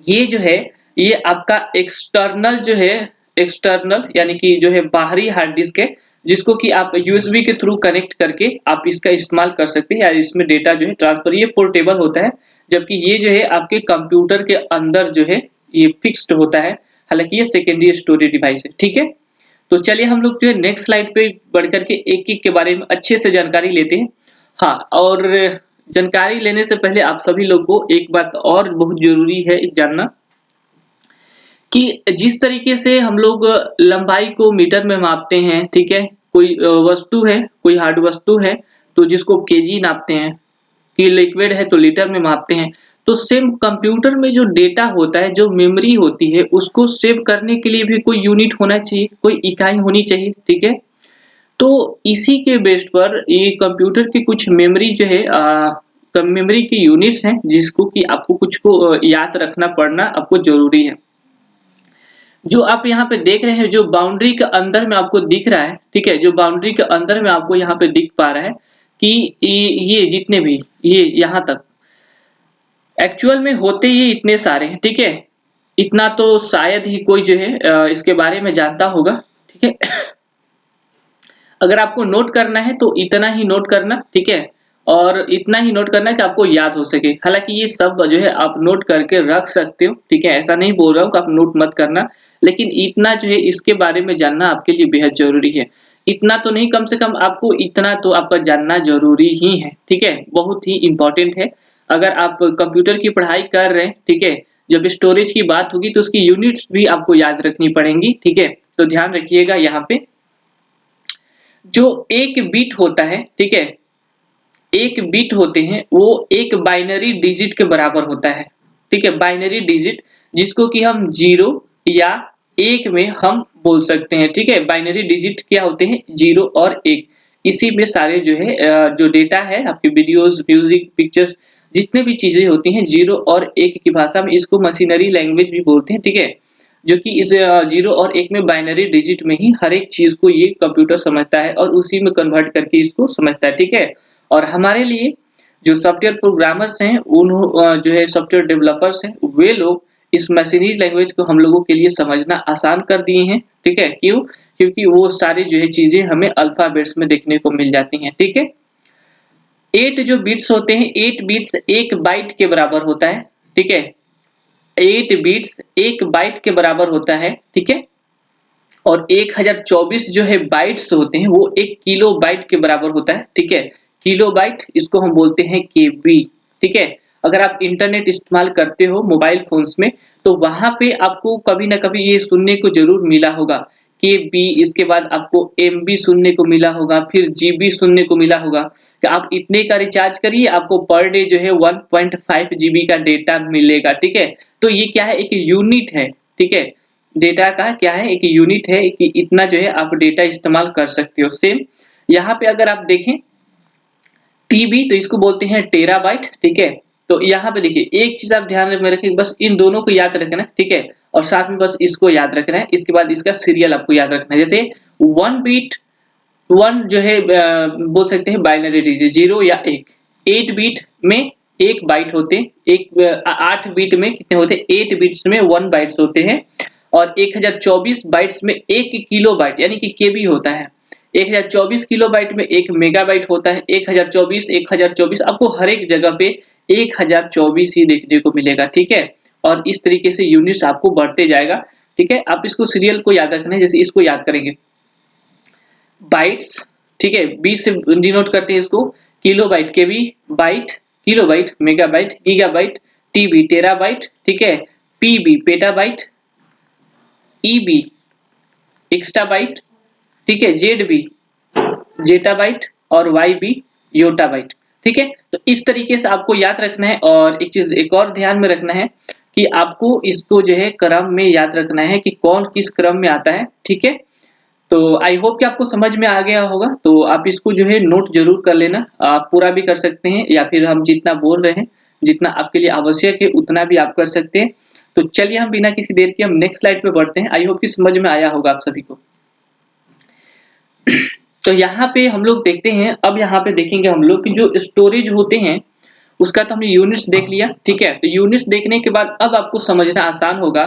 ये जो है ये आपका एक्सटर्नल जो है, एक्सटर्नल यानी कि जो है बाहरी हार्ड डिस्क है, जिसको कि आप यूएसबी के थ्रू कनेक्ट करके आप इसका इस्तेमाल कर सकते हैं या इसमें डेटा जो है ट्रांसफर, ये पोर्टेबल होता है। जबकि ये जो है आपके कंप्यूटर के अंदर जो है ये फिक्स्ड होता है, हालांकि ये सेकेंडरी स्टोरेज डिवाइस है, ठीक है। तो चलिए हम लोग जो है नेक्स्ट स्लाइड पे बढ़ करके एक एक के बारे में अच्छे से जानकारी लेते हैं। हाँ, और जानकारी लेने से पहले आप सभी लोग को एक बात और बहुत जरूरी है जानना कि जिस तरीके से हम लोग लंबाई को मीटर में मापते हैं, ठीक है, कोई वस्तु है, कोई हार्ड वस्तु है तो जिसको केजी नापते हैं, कि लिक्विड है तो लीटर में मापते हैं, तो सेम कंप्यूटर में जो डेटा होता है, जो मेमोरी होती है, उसको सेव करने के लिए भी कोई यूनिट होना चाहिए, कोई इकाई होनी चाहिए, ठीक है। तो इसी के बेस पर ये कंप्यूटर की कुछ मेमोरी जो है मेमोरी की यूनिट्स हैं जिसको कि आपको कुछ को याद रखना पड़ना आपको जरूरी है। जो आप यहाँ पे देख रहे हैं, जो बाउंड्री के अंदर में आपको दिख रहा है, ठीक है, जो बाउंड्री के अंदर में आपको यहाँ पे दिख पा रहा है कि ये जितने भी ये यहाँ तक एक्चुअल में होते ये इतने सारे हैं, ठीक है। इतना तो शायद ही कोई जो है इसके बारे में जानता होगा, ठीक है। अगर आपको नोट करना है तो इतना ही नोट करना, ठीक है, और इतना ही नोट करना कि आपको याद हो सके। हालांकि ये सब जो है आप नोट करके रख सकते हो, ठीक है, ऐसा नहीं बोल रहा हूँ कि आप नोट मत करना, लेकिन इतना जो है इसके बारे में जानना आपके लिए बेहद जरूरी है। इतना तो नहीं, कम से कम आपको इतना तो आपका जानना जरूरी ही है, ठीक है, बहुत ही इंपॉर्टेंट है। अगर आप कंप्यूटर की पढ़ाई कर रहे हैं, ठीक है, जब स्टोरेज की बात होगी तो उसकी यूनिट्स भी आपको याद रखनी पड़ेंगी, ठीक है। तो ध्यान रखिएगा यहाँ पे जो एक बिट होता है, ठीक है, एक बिट होते हैं वो एक बाइनरी डिजिट के बराबर होता है, ठीक है, बाइनरी डिजिट जिसको कि हम 0 या 1 में हम बोल सकते हैं, ठीक है। बाइनरी डिजिट क्या होते हैं? 0 और 1। इसी में सारे जो है जो डेटा है आपके वीडियोस, म्यूजिक, पिक्चर्स, जितने भी चीजें होती हैं 0 और 1 की भाषा में, इसको मशीनरी लैंग्वेज भी बोलते हैं, ठीक है। जो कि इस 0 और 1 में बाइनरी डिजिट में ही हर एक चीज को ये कंप्यूटर समझता है और उसी में कन्वर्ट करके इसको समझता है, ठीक है। और हमारे लिए जो सॉफ्टवेयर प्रोग्रामर्स हैं, उन जो है सॉफ्टवेयर डेवलपर्स हैं, वे लोग इस मशीनरी लैंग्वेज को हम लोगों के लिए समझना आसान कर दिए हैं, ठीक है। क्यों? क्योंकि वो सारी जो है चीजें हमें अल्फाबेट्स में देखने को मिल जाती हैं, ठीक है। 8 जो बिट्स होते हैं, 8 बिट्स 1 बाइट के बराबर होता है, ठीक है। 8 बिट्स 1 बाइट के बराबर होता है, ठीक है। और 1024 जो है बाइट्स होते हैं वो 1 किलो बाइट के बराबर होता है, ठीक है। किलो बाइट इसको हम बोलते हैं केबी, ठीक है। अगर आप इंटरनेट इस्तेमाल करते हो मोबाइल फोन्स में तो वहां पे आपको कभी ना कभी ये सुनने को जरूर मिला होगा केबी, इसके बाद आपको एमबी सुनने को मिला होगा, फिर जीबी सुनने को मिला होगा कि आप इतने का रिचार्ज करिए आपको पर डे जो है 1.5 जीबी का डेटा मिलेगा, ठीक है। तो ये क्या है? एक यूनिट है, ठीक है। डेटा का क्या है? एक यूनिट है कि इतना जो है आप डेटा इस्तेमाल कर सकते हो। सेम यहाँ पे अगर आप देखें टीबी तो इसको बोलते हैं टेराबाइट, ठीक है। तो यहाँ पे देखिए एक चीज आप ध्यान में रखें, बस इन दोनों को याद रखना है, ठीक है, और साथ में बस इसको याद रखना है। इसके बाद इसका सीरियल आपको याद रखना है। जैसे 1 बिट 1 जो है बोल सकते हैं बाइनरी डिजिट 0 या 1। 8 बिट में 1 बाइट होते हैं, एक 8 बिट में कितने होते हैं? 8 बिट्स में 1 बाइट्स होते हैं। और 1024 बाइट्स में 1 किलो बाइट यानी कि केबी होता है। 1024 किलो बाइट में 1 मेगाबाइट होता है। 1024 आपको हर एक जगह पे 1024 ही देखने को मिलेगा, ठीक है। और इस तरीके से यूनिट्स आपको बढ़ते जाएगा, ठीक है। आप इसको सीरियल को याद रखना है, जैसे इसको याद करेंगे बाइट्स, ठीक है, 20 से डिनोट करते हैं इसको, kilobyte KB, byte kilobyte, megabyte gigabyte, TB terabyte, ठीक है, पीबी पेटाबाइट, ईबी एक्स्ट्राबाइट, ठीक है, जेडबी जेटाबाइट और वाईबी योटाबाइट, ठीक है। तो इस तरीके से आपको याद रखना है। और एक चीज एक और ध्यान में रखना है कि आपको इसको जो है क्रम में याद रखना है कि कौन किस क्रम में आता है, ठीक है। तो आई होप कि आपको समझ में आ गया होगा। तो आप इसको जो है नोट जरूर कर लेना, आप पूरा भी कर सकते हैं या फिर हम जितना बोल रहे हैं, जितना आपके लिए आवश्यक है उतना भी आप कर सकते हैं। तो चलिए हम बिना किसी देर के हम नेक्स्ट स्लाइड पे बढ़ते हैं। आई होप कि समझ में आया होगा आप सभी को। तो यहाँ पे हम लोग देखते हैं, अब यहाँ पे देखेंगे हम लोग कि जो स्टोरेज होते हैं उसका तो हमने यूनिट्स देख लिया, ठीक है। तो यूनिट्स देखने के बाद अब आपको समझना आसान होगा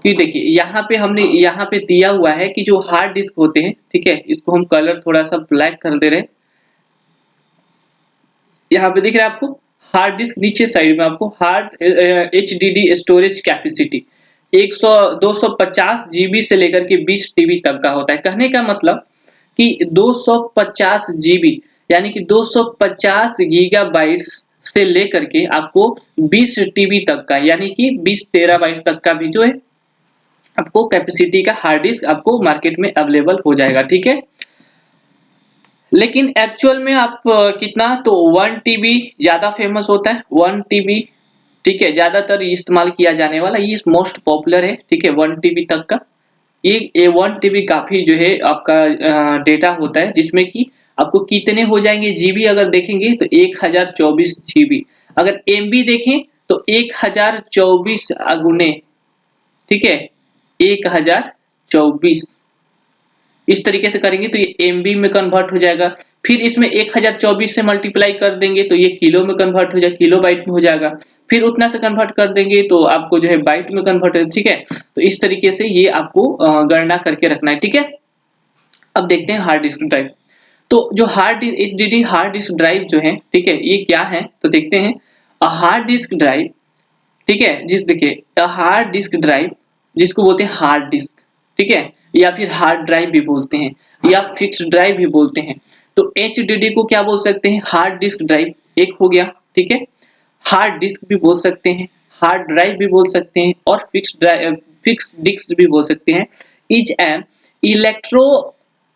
कि देखिए यहाँ पे हमने यहाँ पे दिया हुआ है कि जो हार्ड डिस्क होते हैं, ठीक है, इसको हम कलर थोड़ा सा ब्लैक कर दे रहे हैं। यहाँ पे दिख रहा है आपको हार्ड डिस्क, नीचे साइड में आपको hard HDD storage capacity 100 250 GB से लेकर के 20 टीबी तक का होता है। कहने का मतलब कि 250 जीबी यानी कि 250 गीगाबाइट्स से लेकर के आपको 20 टीबी तक का यानी कि 20 टेराबाइट तक का भी जो है आपको कैपेसिटी का हार्ड डिस्क आपको मार्केट में अवेलेबल हो जाएगा, ठीक है। लेकिन एक्चुअल में आप कितना, तो 1 टीबी ज्यादा फेमस होता है, 1 टीबी, ठीक है, ज्यादातर इस्तेमाल किया जाने वाला ये मोस्ट पॉपुलर है, ठीक है, 1 टीबी तक का। ये 1 टीबी काफी जो है आपका डेटा होता है, जिसमें कि आपको कितने हो जाएंगे जीबी अगर देखेंगे तो 1024 जीबी। अगर एमबी देखें तो 1024 अगुने, ठीक है, 1024 इस तरीके से करेंगे तो ये एमबी में कन्वर्ट हो जाएगा। फिर इसमें 1024 से मल्टीप्लाई कर देंगे तो ये किलो में कन्वर्ट हो जाएगा, किलो बाइट में हो जाएगा। फिर उतना से कन्वर्ट कर देंगे तो आपको जो है बाइट में कन्वर्ट हो, ठीक है। तो इस तरीके से ये आपको गणना करके रखना है, ठीक है। अब देखते हैं हार्ड डिस्क ड्राइव। तो जो hard HDD hard disk drive जो है, ठीक है, ये क्या है तो देखते हैं। हार्ड डिस्क ड्राइव, ठीक है, देखिए हार्ड डिस्क ड्राइव जिसको बोलते हैं हार्ड डिस्क, ठीक है, या फिर हार्ड ड्राइव भी बोलते हैं या फिक्स्ड ड्राइव भी बोलते हैं। तो एचडीडी को क्या बोल सकते हैं, हार्ड डिस्क ड्राइव एक हो गया, ठीक है। हार्ड डिस्क भी बोल सकते हैं, हार्ड ड्राइव भी बोल सकते हैं और फिक्स डिस्क भी बोल सकते हैं। Is an electro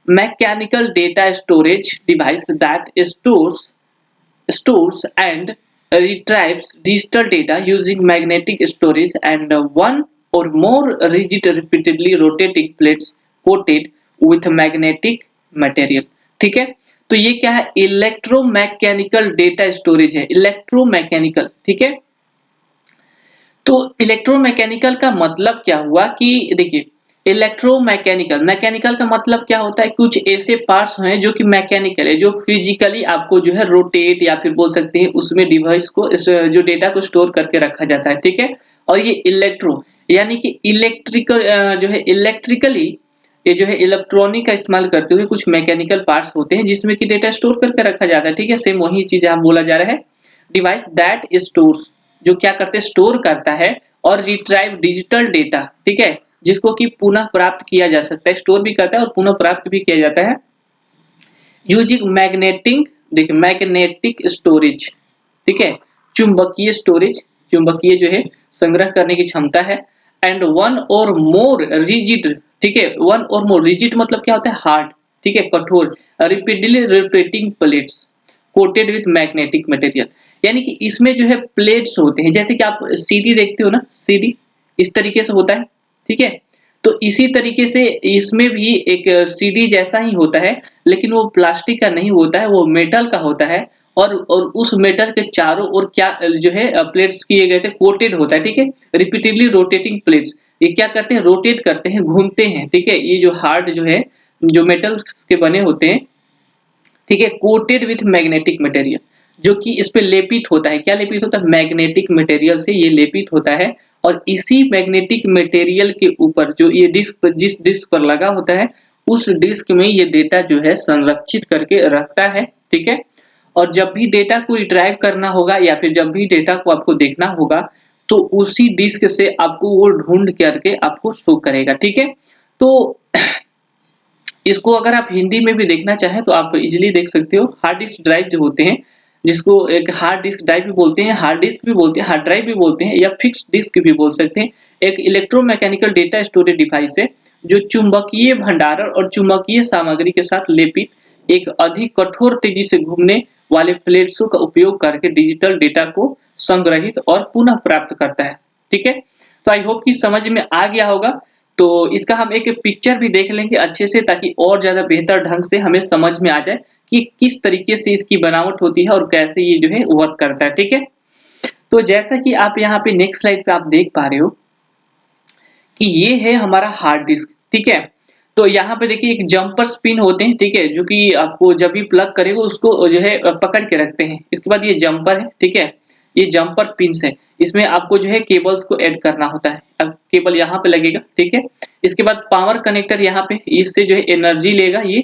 mechanical data storage device that stores and retrieves digital data using magnetic storage and one or more rigid repeatedly rotating plates coated with magnetic material, ठीक है। तो ये क्या है, इलेक्ट्रोमैकेनिकल डेटा स्टोरेज है, इलेक्ट्रोमैकेनिकल, ठीक है। तो इलेक्ट्रोमैकेनिकल का मतलब क्या हुआ कि देखिए इलेक्ट्रोमैकेनिकल, मैकेनिकल का मतलब क्या होता है, कुछ ऐसे पार्ट्स हैं जो कि मैकेनिकल है, जो फिजिकली आपको जो है रोटेट या फिर बोल सकते हैं उसमें डिवाइस को जो डेटा को स्टोर करके रखा जाता है, ठीक है। और ये इलेक्ट्रो यानी कि इलेक्ट्रिकल जो है इलेक्ट्रिकली, ये जो है इलेक्ट्रॉनिक का इस्तेमाल करते हुए कुछ मैकेनिकल पार्ट्स होते हैं जिसमें कि डेटा स्टोर करके रखा जाता है, ठीक है। सेम वही चीज यहाँ बोला जा रहा है, डिवाइस दैट स्टोर्स, जो क्या करते हैं स्टोर करता है, और रिट्राइव डिजिटल डेटा, ठीक है, जिसको कि पुनः प्राप्त किया जा सकता है, स्टोर भी करता है और पुनः प्राप्त भी किया जाता है यूजिंग मैग्नेटिक, देखिए मैग्नेटिक स्टोरेज, ठीक है, चुंबकीय स्टोरेज, चुंबकीय जो है संग्रह करने की क्षमता है। एंड वन और मोर रिजिड, ठीक है, वन और मोर रिजिड मतलब क्या होता है, हार्ड, ठीक है, कठोर, repeatedly rotating plates coated with magnetic material, यानी कि इसमें जो है प्लेट्स होते हैं, जैसे कि आप सीडी देखते हो ना, सीडी इस तरीके से होता है, ठीक है। तो इसी तरीके से इसमें भी एक सीडी जैसा ही होता है, लेकिन वो प्लास्टिक का नहीं होता है, वो मेटल का होता है। और उस मेटल के चारों ओर क्या जो है प्लेट्स किए गए थे, कोटेड होता है, ठीक है, रिपीटेडली रोटेटिंग प्लेट्स, ये क्या करते हैं, रोटेट करते हैं, घूमते हैं, ठीक है। ये जो हार्ड जो है जो मेटल्स के बने होते हैं, ठीक है, कोटेड विथ मैग्नेटिक मटेरियल, जो कि इस पे लेपित होता है, क्या लेपित होता है, मैग्नेटिक मटेरियल से ये लेपित होता है। और इसी मैग्नेटिक मटेरियल के ऊपर जो ये डिस्क, जिस डिस्क पर लगा होता है, उस डिस्क में ये डेटा जो है संरक्षित करके रखता है, ठीक है। और जब भी डेटा को रिट्राइव करना होगा या फिर जब भी डेटा को आपको देखना होगा, तो उसी डिस्क से आपको वो ढूंढ करके आपको शो करेगा, ठीक है। तो इसको अगर आप हिंदी में भी देखना चाहें तो आप इजीली देख सकते हो। हार्ड डिस्क ड्राइव जो होते हैं, जिसको एक हार्ड डिस्क ड्राइव भी बोलते हैं, हार्ड डिस्क भी बोलते हैं, हार्ड ड्राइव भी बोलते हैं, या फिक्स्ड डिस्क भी बोल सकते हैं, एक इलेक्ट्रोमैकेनिकल डेटा स्टोरेज डिवाइस है जो चुंबकीय भंडारण और चुंबकीय सामग्री के साथ लेपित एक अधिक कठोर तेजी से घूमने वाले प्लेट्सों का उपयोग करके डिजिटल डेटा को संग्रहित और पुनः प्राप्त करता है, ठीक है। तो आई होप कि समझ में आ गया होगा। तो इसका हम एक पिक्चर भी देख लेंगे अच्छे से, ताकि और ज्यादा बेहतर ढंग से हमें समझ में आ जाए कि किस तरीके से इसकी बनावट होती है और कैसे ये जो है वर्क करता है, ठीक है। तो जैसा कि आप यहाँ पे नेक्स्ट स्लाइड पे आप देख पा रहे हो कि ये है हमारा हार्ड डिस्क, ठीक है। तो यहाँ पे देखिए एक जम्पर्स पिन होते हैं, ठीक है, जो कि आपको जब भी प्लग करेगा उसको जो है पकड़ के रखते हैं। इसके बाद ये जम्पर है, ठीक है, ये जम्पर पिन्स है। इसमें आपको जो है केबल्स को ऐड करना होता है। अब केबल यहाँ पे लगेगा, ठीक है। इसके बाद पावर कनेक्टर यहाँ पे, इससे जो है एनर्जी लेगा ये,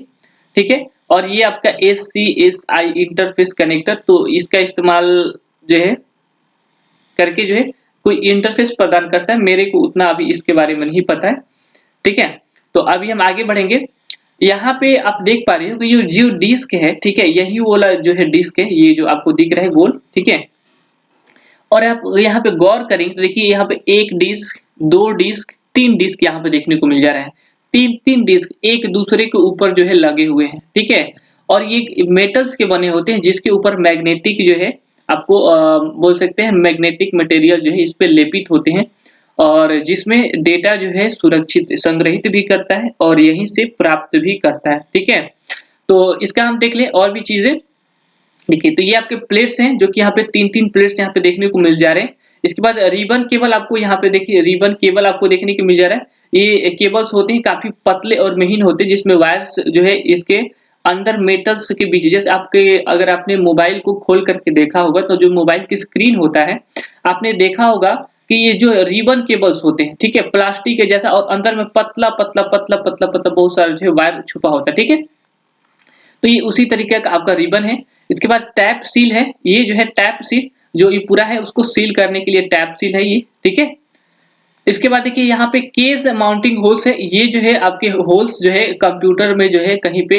ठीक है। और ये आपका SCSI इंटरफेस कनेक्टर, तो इसका इस्तेमाल जो है करके जो है कोई इंटरफेस प्रदान करता है। मेरे को उतना अभी इसके बारे में नहीं पता है, ठीक है। तो अभी हम आगे बढ़ेंगे। यहाँ पे आप देख पा रहे हो कि ये जो डिस्क है, ठीक है, यही वाला जो है डिस्क है, ये जो आपको दिख रहा है गोल, ठीक है। और आप यहाँ पे गौर करेंगे तो देखिए यहाँ पे 1 डिस्क, 2 डिस्क, 3 डिस्क यहाँ पे देखने को मिल जा रहा है। 3-3 डिस्क एक दूसरे के ऊपर जो है लगे हुए हैं, ठीक है। और ये मेटल्स के बने होते हैं जिसके ऊपर मैग्नेटिक जो है आपको बोल सकते हैं मैग्नेटिक मटेरियल जो है इस पे लेपित होते हैं, और जिसमें डेटा जो है सुरक्षित संग्रहित भी करता है और यहीं से प्राप्त भी करता है, ठीक है। तो इसका हम देख लें और भी चीजें। देखिए, तो ये आपके प्लेट्स हैं जो कि यहाँ पे 3-3 प्लेट्स यहाँ पे देखने को मिल जा रहे हैं। इसके बाद रिबन केबल आपको यहाँ पे देखिए रिबन केबल आपको देखने को मिल जा रहा है। ये केबल्स होते हैं काफ़ी पतले और महीन होते हैं जिसमें वायर्स जो है इसके अंदर मेटल्स के बीच, जैसे आपके अगर आपने मोबाइल को खोल करके देखा होगा तो जो मोबाइल की स्क्रीन होता है, आपने देखा होगा कि ये जो रिबन केबल्स होते हैं, ठीक है, प्लास्टिक के जैसा, और अंदर में पतला बहुत सारा जो है वायर छुपा होता है, ठीक है। तो ये उसी तरीके का आपका रिबन है। इसके बाद टैप सील है, ये जो है टैप सील जो ये पूरा है उसको सील करने के लिए टैप सील है ये, ठीक है। इसके बाद देखिए यहाँ पे केस माउंटिंग होल्स है, ये जो है आपके होल्स जो है कंप्यूटर में जो है कहीं पे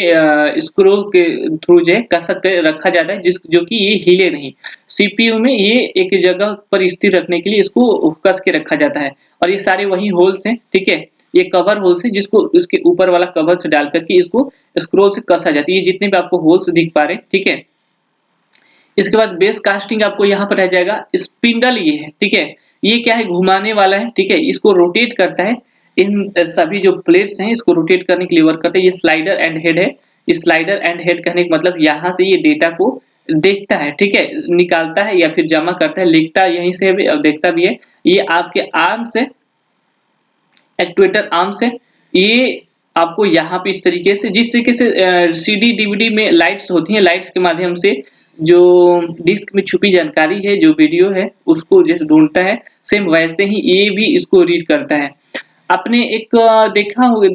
स्क्रू के थ्रू जो है कस के रखा जाता है, जिस जो कि ये हिले नहीं। सीपीयू में ये एक जगह पर स्थिर रखने के लिए इसको कस के रखा जाता है, और ये सारे वही होल्स हैं, ठीक है। ये कवर होल्स है जिसको उसके ऊपर वाला कवर से डाल करके इसको स्क्रू से कसा जाता है। ये जितने भी आपको होल्स दिख पा रहे हैं, ठीक है। इसके बाद बेस कास्टिंग आपको यहाँ पर रह जाएगा। स्पिंडल ये है, ठीक है, ये क्या है, घुमाने वाला है, ठीक है, इसको रोटेट करता है। इन सभी जो प्लेट्स हैं इसको रोटेट करने के लिए वर्क करता है। ये स्लाइडर एंड हेड है। इस स्लाइडर एंड हेड कहने का मतलब यहाँ से ये डेटा को देखता है, ठीक है, निकालता है या फिर जमा करता है, लिखता यहीं से भी और देखता भी है। ये आपके आर्म से एक्चुएटर आर्म से ये आपको यहाँ पे इस तरीके से, जिस तरीके से सीडी डीवीडी में लाइट्स होती हैं, लाइट्स के माध्यम से जो डिस्क में छुपी जानकारी है, जो वीडियो है उसको जैसे ढूंढता है, सेम वैसे ही ये भी इसको रीड करता है। आपने एक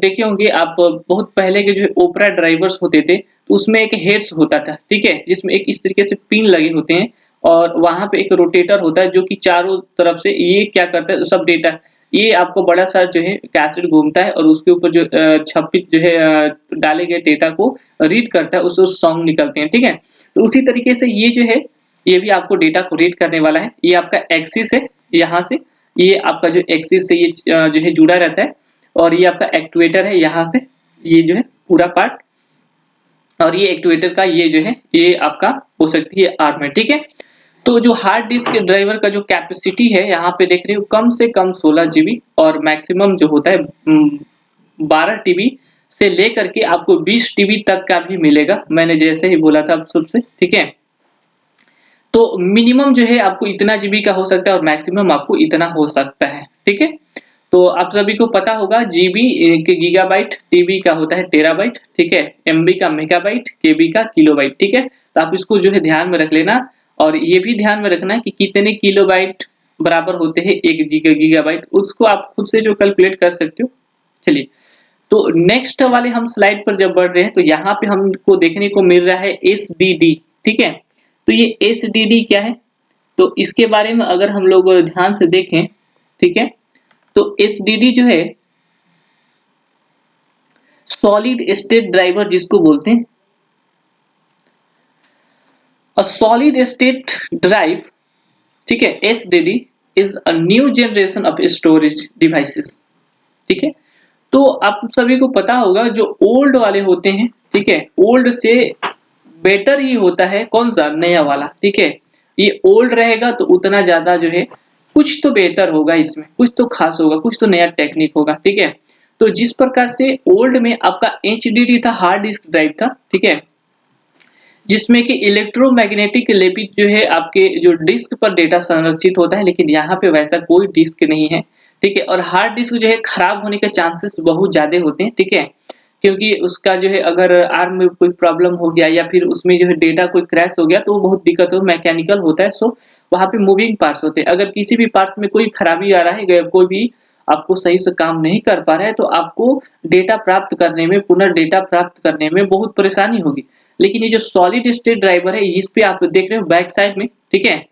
देखे होंगे आप, बहुत पहले के जो ओपेरा ड्राइवर्स होते थे तो उसमें एक हेड्स होता था, ठीक है, जिसमें एक इस तरीके से पिन लगे होते हैं और वहां पे एक रोटेटर होता है जो कि चारों तरफ से ये क्या करता है, सब डेटा ये आपको बड़ा सा जो है कैसेट घूमता है और उसके ऊपर जो छपित जो है डाले गए डेटा को रीड करता है, उससे सॉन्ग निकलते हैं, ठीक है। तो उसी तरीके से ये जो है ये भी आपको डेटा को रीड करने वाला है। ये आपका एक्सिस है, यहाँ से ये आपका जो एक्सिस से ये जो है जुड़ा रहता है, और ये आपका एक्चुएटर है यहाँ से, ये जो है पूरा पार्ट, और ये एक्चुएटर का ये जो है ये आपका हो सकती है आर्म है, ठीक है। तो जो हार्ड डिस्क के ड्राइवर का जो कैपेसिटी है यहाँ पे देख रहे हो कम से कम 16 जीबी और मैक्सिमम जो होता है 12 टीबी से लेकर के आपको 20 टीबी तक का भी मिलेगा, मैंने जैसे ही बोला था आप सबसे, ठीक है। तो मिनिमम जो है आपको इतना जीबी का हो सकता है और मैक्सिमम आपको इतना हो सकता है, ठीक है। तो आप सभी को पता होगा जीबी के गीगाबाइट, टीबी का होता है टेराबाइट, ठीक है, एमबी का मेगाबाइट, केबी का किलोबाइट, ठीक है। तो आप इसको जो है ध्यान में रख लेना, और ये भी ध्यान में रखना कि कितने किलोबाइट बराबर होते हैं 1 गीगाबाइट, उसको आप खुद से जो कैलकुलेट कर सकते हो। चलिए, तो नेक्स्ट वाले हम स्लाइड पर जब बढ़ रहे हैं तो यहाँ पे हमको देखने को मिल रहा है एसडीडी, ठीक है। तो ये एसडीडी क्या है, तो इसके बारे में अगर हम लोग ध्यान से देखें, ठीक है, तो एसडीडी जो है सॉलिड स्टेट ड्राइवर जिसको बोलते हैं, अ सॉलिड स्टेट ड्राइव, ठीक है, SDD is a new generation of storage devices, ठीक है। तो आप सभी को पता होगा जो ओल्ड वाले होते हैं, ठीक है, ओल्ड से बेटर ही होता है कौन सा, नया वाला, ठीक है। ये ओल्ड रहेगा तो उतना ज्यादा जो है कुछ तो बेहतर होगा, इसमें कुछ तो खास होगा, कुछ तो नया टेक्निक होगा, ठीक है। तो जिस प्रकार से ओल्ड में आपका एचडीडी था, हार्ड डिस्क ड्राइव था, ठीक है, जिसमें कि इलेक्ट्रोमैग्नेटिक लेपित जो है आपके जो डिस्क पर डेटा संरक्षित होता है, लेकिन यहाँ पे वैसा कोई डिस्क नहीं है, ठीक है। और हार्ड डिस्क जो है खराब होने के चांसेस बहुत ज्यादा होते हैं, ठीक है। क्योंकि उसका जो है अगर आर्म में कोई प्रॉब्लम हो गया या फिर उसमें जो है डेटा कोई क्रैश हो गया तो वो बहुत दिक्कत हो, मैकेनिकल होता है। सो वहाँ पे मूविंग पार्ट्स होते हैं। अगर किसी भी पार्ट में कोई खराबी आ रहा है, कोई भी आपको सही से काम नहीं कर पा रहा है, तो आपको डेटा प्राप्त करने में, पुनः डेटा प्राप्त करने में बहुत परेशानी होगी। लेकिन ये जो सॉलिड स्टेट ड्राइवर है, इस पे आप देख रहे हो बैक साइड में, ठीक है?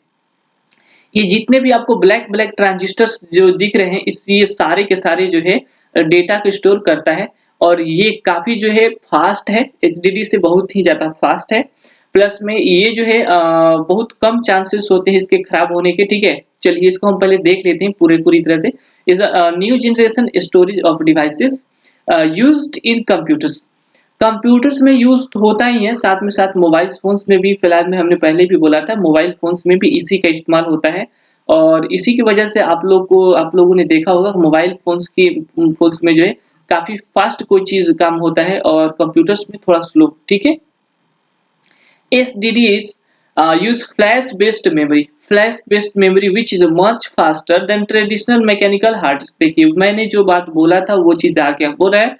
ये जितने भी आपको ब्लैक ब्लैक ट्रांजिस्टर्स जो दिख रहे हैं, इस ये सारे के सारे जो है डेटा को स्टोर करता है और ये काफ़ी जो है फ़ास्ट है, एचडीडी से बहुत ही ज़्यादा फ़ास्ट है। प्लस में ये जो है बहुत कम चांसेस होते हैं इसके खराब होने के, ठीक है? चलिए इसको हम पहले देख लेते हैं पूरी तरह से। Is a new generation storage of devices used in computers. Computers में यूज़ होता ही है, साथ में साथ मोबाइल फ़ोन्स में भी, फिलहाल में हमने पहले भी बोला था, मोबाइल फ़ोन्स में भी इसी का इस्तेमाल होता है। और इसी की वजह से आप लोगों ने देखा होगा मोबाइल फ़ोन्स में जो है काफ़ी फ़ास्ट कोई चीज़ काम होता है और कंप्यूटर्स में थोड़ा स्लो, ठीक है? SSDs use flash-based memory. Flash-based memory which is much faster than traditional mechanical hard disk. देखिए मैंने जो बात बोला था वो चीज़ आ गया। बोल रहा है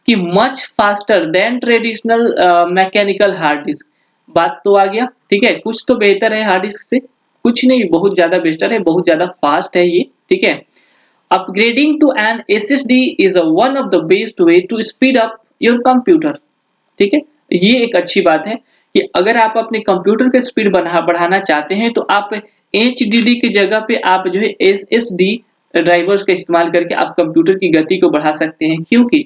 कि much faster than traditional mechanical hard disk. बात तो आ गया, ठीक है? कुछ तो बेहतर है हार्ड डिस्क से, कुछ नहीं, बहुत ज़्यादा बेहतर है, बहुत ज़्यादा फास्ट है ये, ठीक है? Upgrading to an SSD is one of the best way to speed up your computer. ठीक है? ये एक अच्छी बात है कि अगर आप अपने कंप्यूटर का स्पीड बढ़ाना चाहते हैं तो आप एचडीडी की जगह पे आप जो है एसएसडी ड्राइवर्स का इस्तेमाल करके आप कंप्यूटर की गति को बढ़ा सकते हैं। क्योंकि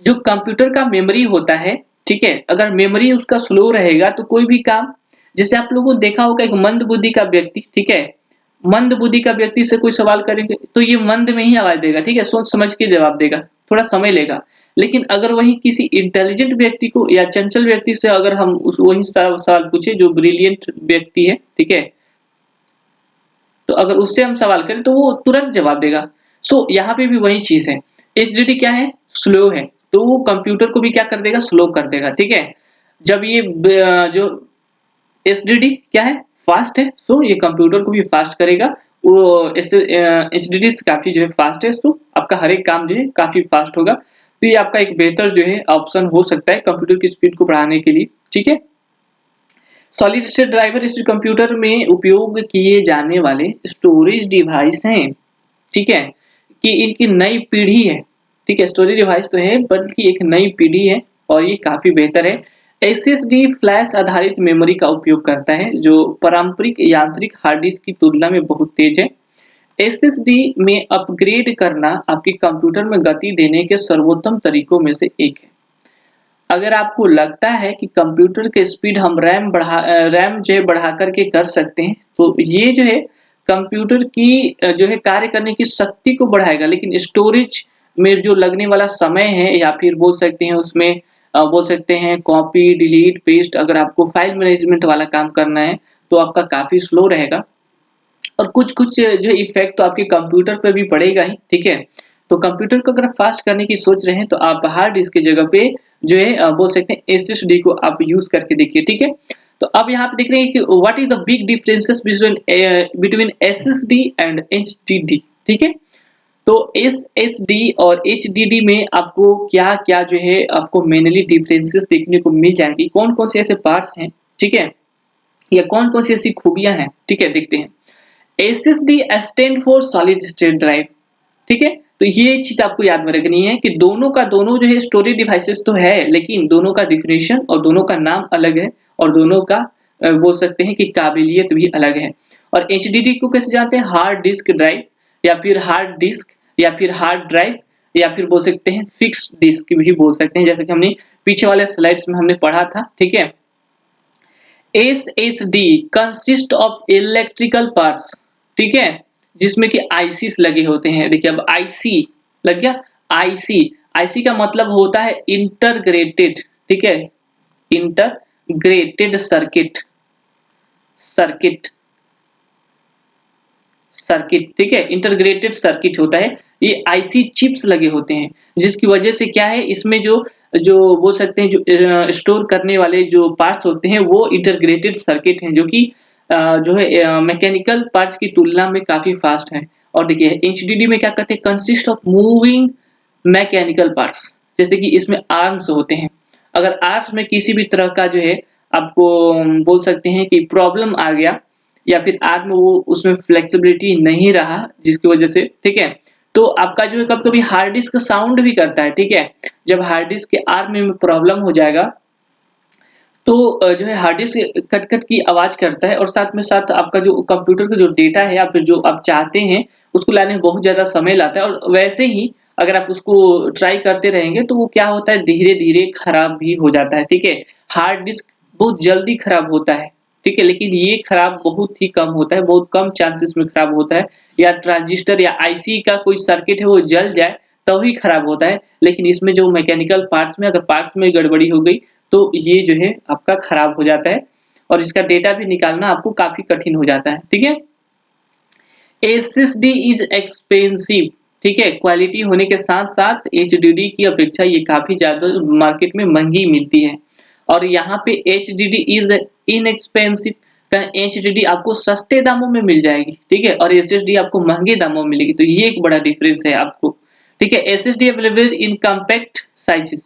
जो कंप्यूटर का मेमोरी होता है, ठीक है? अगर मेमोरी उसका स्लो रहेगा तो कोई भी काम, जैसे आप लोगों ने देखा होगा एक मंद बुद्धि का व्यक्ति, ठीक है? मंद बुद्धि का व्यक्ति से कोई सवाल करेंगे तो ये मंद में ही आवाज देगा, ठीक है? सोच समझ के जवाब देगा, थोड़ा समय लेगा। लेकिन अगर वही किसी इंटेलिजेंट व्यक्ति को या चंचल व्यक्ति से अगर हम उस वही सवाल पूछे जो ब्रिलियंट व्यक्ति है, ठीक है? तो अगर उससे हम सवाल करें तो वो तुरंत जवाब देगा। सो यहाँ पे भी वही चीज़ है। एचडीडी क्या है? स्लो है, तो वो कंप्यूटर को भी क्या कर देगा? स्लो कर देगा, ठीक है? जब ये जो एचडीडी क्या है? फास्ट है, सो ये कंप्यूटर को भी फास्ट करेगा। वो एचडीडी काफ़ी जो है फास्ट है, सो आपका हर एक काम जो है काफ़ी फास्ट होगा। तो ये आपका एक बेहतर जो है ऑप्शन हो सकता है कंप्यूटर की स्पीड को बढ़ाने के लिए, ठीक है? सॉलिड स्टेट ड्राइवर इस कंप्यूटर में उपयोग किए जाने वाले स्टोरेज डिवाइस हैं, ठीक है? कि इनकी नई पीढ़ी है, ठीक है? स्टोरेज डिवाइस तो है बल्कि एक नई पीढ़ी है और ये काफ़ी बेहतर है। एसएसडी फ्लैश आधारित मेमोरी का उपयोग करता है जो पारंपरिक यांत्रिक हार्ड डिस्क की तुलना में बहुत तेज है। एसएसडी में अपग्रेड करना आपके कंप्यूटर में गति देने के सर्वोत्तम तरीकों में से एक है। अगर आपको लगता है कि कंप्यूटर के स्पीड हम रैम जो है बढ़ा करके कर सकते हैं, तो ये जो है कंप्यूटर की जो है कार्य करने की शक्ति को बढ़ाएगा, लेकिन स्टोरेज में जो लगने वाला समय है या फिर बोल सकते हैं उसमें बोल सकते हैं कॉपी, डिलीट, पेस्ट, अगर आपको फाइल मैनेजमेंट वाला काम करना है, तो आपका काफ़ी स्लो रहेगा। और कुछ-कुछ जो इफ़ेक्ट तो आपके कंप्यूटर पे भी पड़ेगा ही, ठीक है? तो कंप्यूटर को अगर फास्ट करने की सोच रहे हैं तो आप हार्ड डिस्क की जगह पे जो है बोल सकते हैं एसएसडी को आप यूज़ करके देखिए, ठीक है? तो अब यहाँ पे देख रहे हैं कि what is the big differences between SSD and HDD, ठीक है? तो एसएसडी और एचडीडी में आपको क्या-क्या जो है आपको मेनली डिफरेंसेस देखने को मिल जाएँगी, कौन-कौन से ऐसे पार्ट्स हैं, ठीक है? या कौन-कौन सी ऐसी खूबियाँ हैं, ठीक है? देखते हैं। SSD stand for solid state drive, ठीक है? तो ये चीज़ आपको याद में रखनी है कि दोनों का दोनों जो है स्टोरेज डिवाइसेस तो है, लेकिन दोनों का डेफिनेशन और दोनों का नाम अलग है और दोनों का बोल सकते हैं कि काबिलियत भी अलग है। और एचडीडी को कैसे जानते हैं? हार्ड डिस्क ड्राइव या फिर हार्ड डिस्क या फिर हार्ड ड्राइव या फिर बोल सकते हैं फिक्स्ड डिस्क भी बोल सकते हैं, जैसे कि हमने पीछे वाले स्लाइड्स में हमने पढ़ा था, ठीक है? SSD consist of electrical parts, ठीक है? जिसमें कि आईसीस लगे होते हैं। देखिए अब आईसी लग गया, आईसी, आईसी का मतलब होता है इंटरग्रेटेड, ठीक है? इंटरग्रेटेड सर्किट, सर्किट, सर्किट, ठीक है? इंटरग्रेटेड सर्किट होता है। ये आईसी चिप्स लगे होते हैं, जिसकी वजह से क्या है इसमें जो जो बोल सकते हैं जो स्टोर करने वाले जो पार्ट्स होते हैं वो इंटरग्रेटेड सर्किट हैं जो कि जो है मैकेनिकल पार्ट्स की तुलना में काफ़ी फास्ट हैं। और देखिए एचडीडी में क्या कहते हैं? Consist of moving mechanical parts, जैसे कि इसमें आर्म्स होते हैं। अगर आर्म्स में किसी भी तरह का जो है आपको बोल सकते हैं कि प्रॉब्लम आ गया या फिर आर्म वो उसमें फ्लेक्सिबिलिटी नहीं रहा जिसकी वजह से, ठीक है? तो आपका जो है कभी-कभी हार्ड डिस्क साउंड भी करता है, ठीक है? जब हार्ड डिस्क के आर्म में प्रॉब्लम हो जाएगा तो जो है हार्ड डिस्क खट-खट की आवाज़ करता है और साथ में साथ आपका जो कंप्यूटर का जो डेटा है या फिर जो आप चाहते हैं, उसको लाने में बहुत ज़्यादा समय लाता है और वैसे ही अगर आप उसको ट्राई करते रहेंगे तो वो क्या होता है धीरे-धीरे खराब भी हो जाता है, ठीक है? हार्ड डिस्क बहुत जल्दी खराब होता है, ठीक है? लेकिन ये खराब बहुत ही कम होता है, बहुत कम चांसेस में खराब होता है या ट्रांजिस्टर या आईसी का कोई सर्किट है वो जल जाए, तभी खराब होता है। लेकिन इसमें जो मैकेनिकल पार्ट्स में अगर पार्ट्स में गड़बड़ी हो गई तो ये जो है आपका खराब हो जाता है और इसका डेटा भी निकालना आपको काफ़ी कठिन हो जाता है, ठीक है? एसएसडी इज़ एक्सपेंसिव, ठीक है? क्वालिटी होने के साथ-साथ एचडीडी की अपेक्षा ये काफ़ी ज़्यादा मार्केट में महँगी मिलती है और यहाँ पे एचडीडी इज़ इनएक्सपेंसिव का एचडीडी आपको सस्ते दामों में मिल जाएगी, ठीक है? और एसएसडी आपको महँगे दामों में मिलेगी, तो ये एक बड़ा डिफरेंस है आपको, ठीक है? SSD available in compact sizes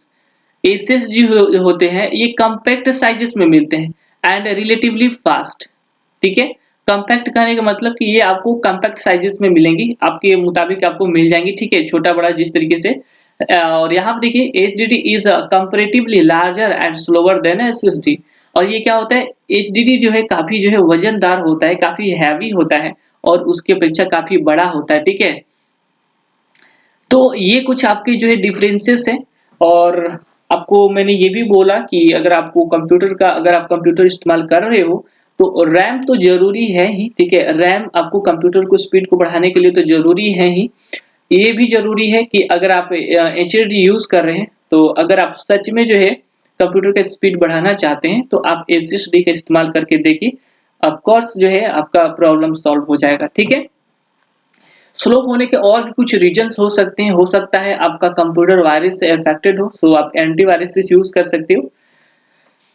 SSG होते हैं ये कॉम्पैक्ट साइजेस में मिलते हैं एंड रिलेटिवली फास्ट, ठीक है? कॉम्पैक्ट कहने का मतलब कि ये आपको कॉम्पैक्ट साइजेस में मिलेंगी, आपके मुताबिक आपको मिल जाएंगी, ठीक है? छोटा-बड़ा जिस तरीके से और यहाँ पे देखिए HDD is comparatively larger and slower than SSD और ये क्या होता है एचडीडी जो है काफ़ी जो है वजनदार होता है, काफ़ी हैवी होता है और उसकी अपेक्षा काफ़ी बड़ा होता है, ठीक है? तो ये कुछ आपके जो है डिफरेंसेस हैं और आपको मैंने ये भी बोला कि अगर आप कंप्यूटर इस्तेमाल कर रहे हो तो रैम तो ज़रूरी है ही, ठीक है? रैम आपको कंप्यूटर को स्पीड को बढ़ाने के लिए तो ज़रूरी है ही। ये भी ज़रूरी है कि अगर आप एचडीडी यूज़ कर रहे हैं तो अगर आप सच में जो है कंप्यूटर का स्पीड बढ़ाना चाहते हैं तो आप एसएसडी का इस्तेमाल करके देखिए। ऑफ कोर्स जो है आपका प्रॉब्लम सॉल्व हो जाएगा, ठीक है? स्लो होने के और भी कुछ रीज़न्स हो सकते हैं, हो सकता है आपका कंप्यूटर वायरस से अफेक्टेड हो, सो आप एंटीवायरस यूज़ कर सकते हो।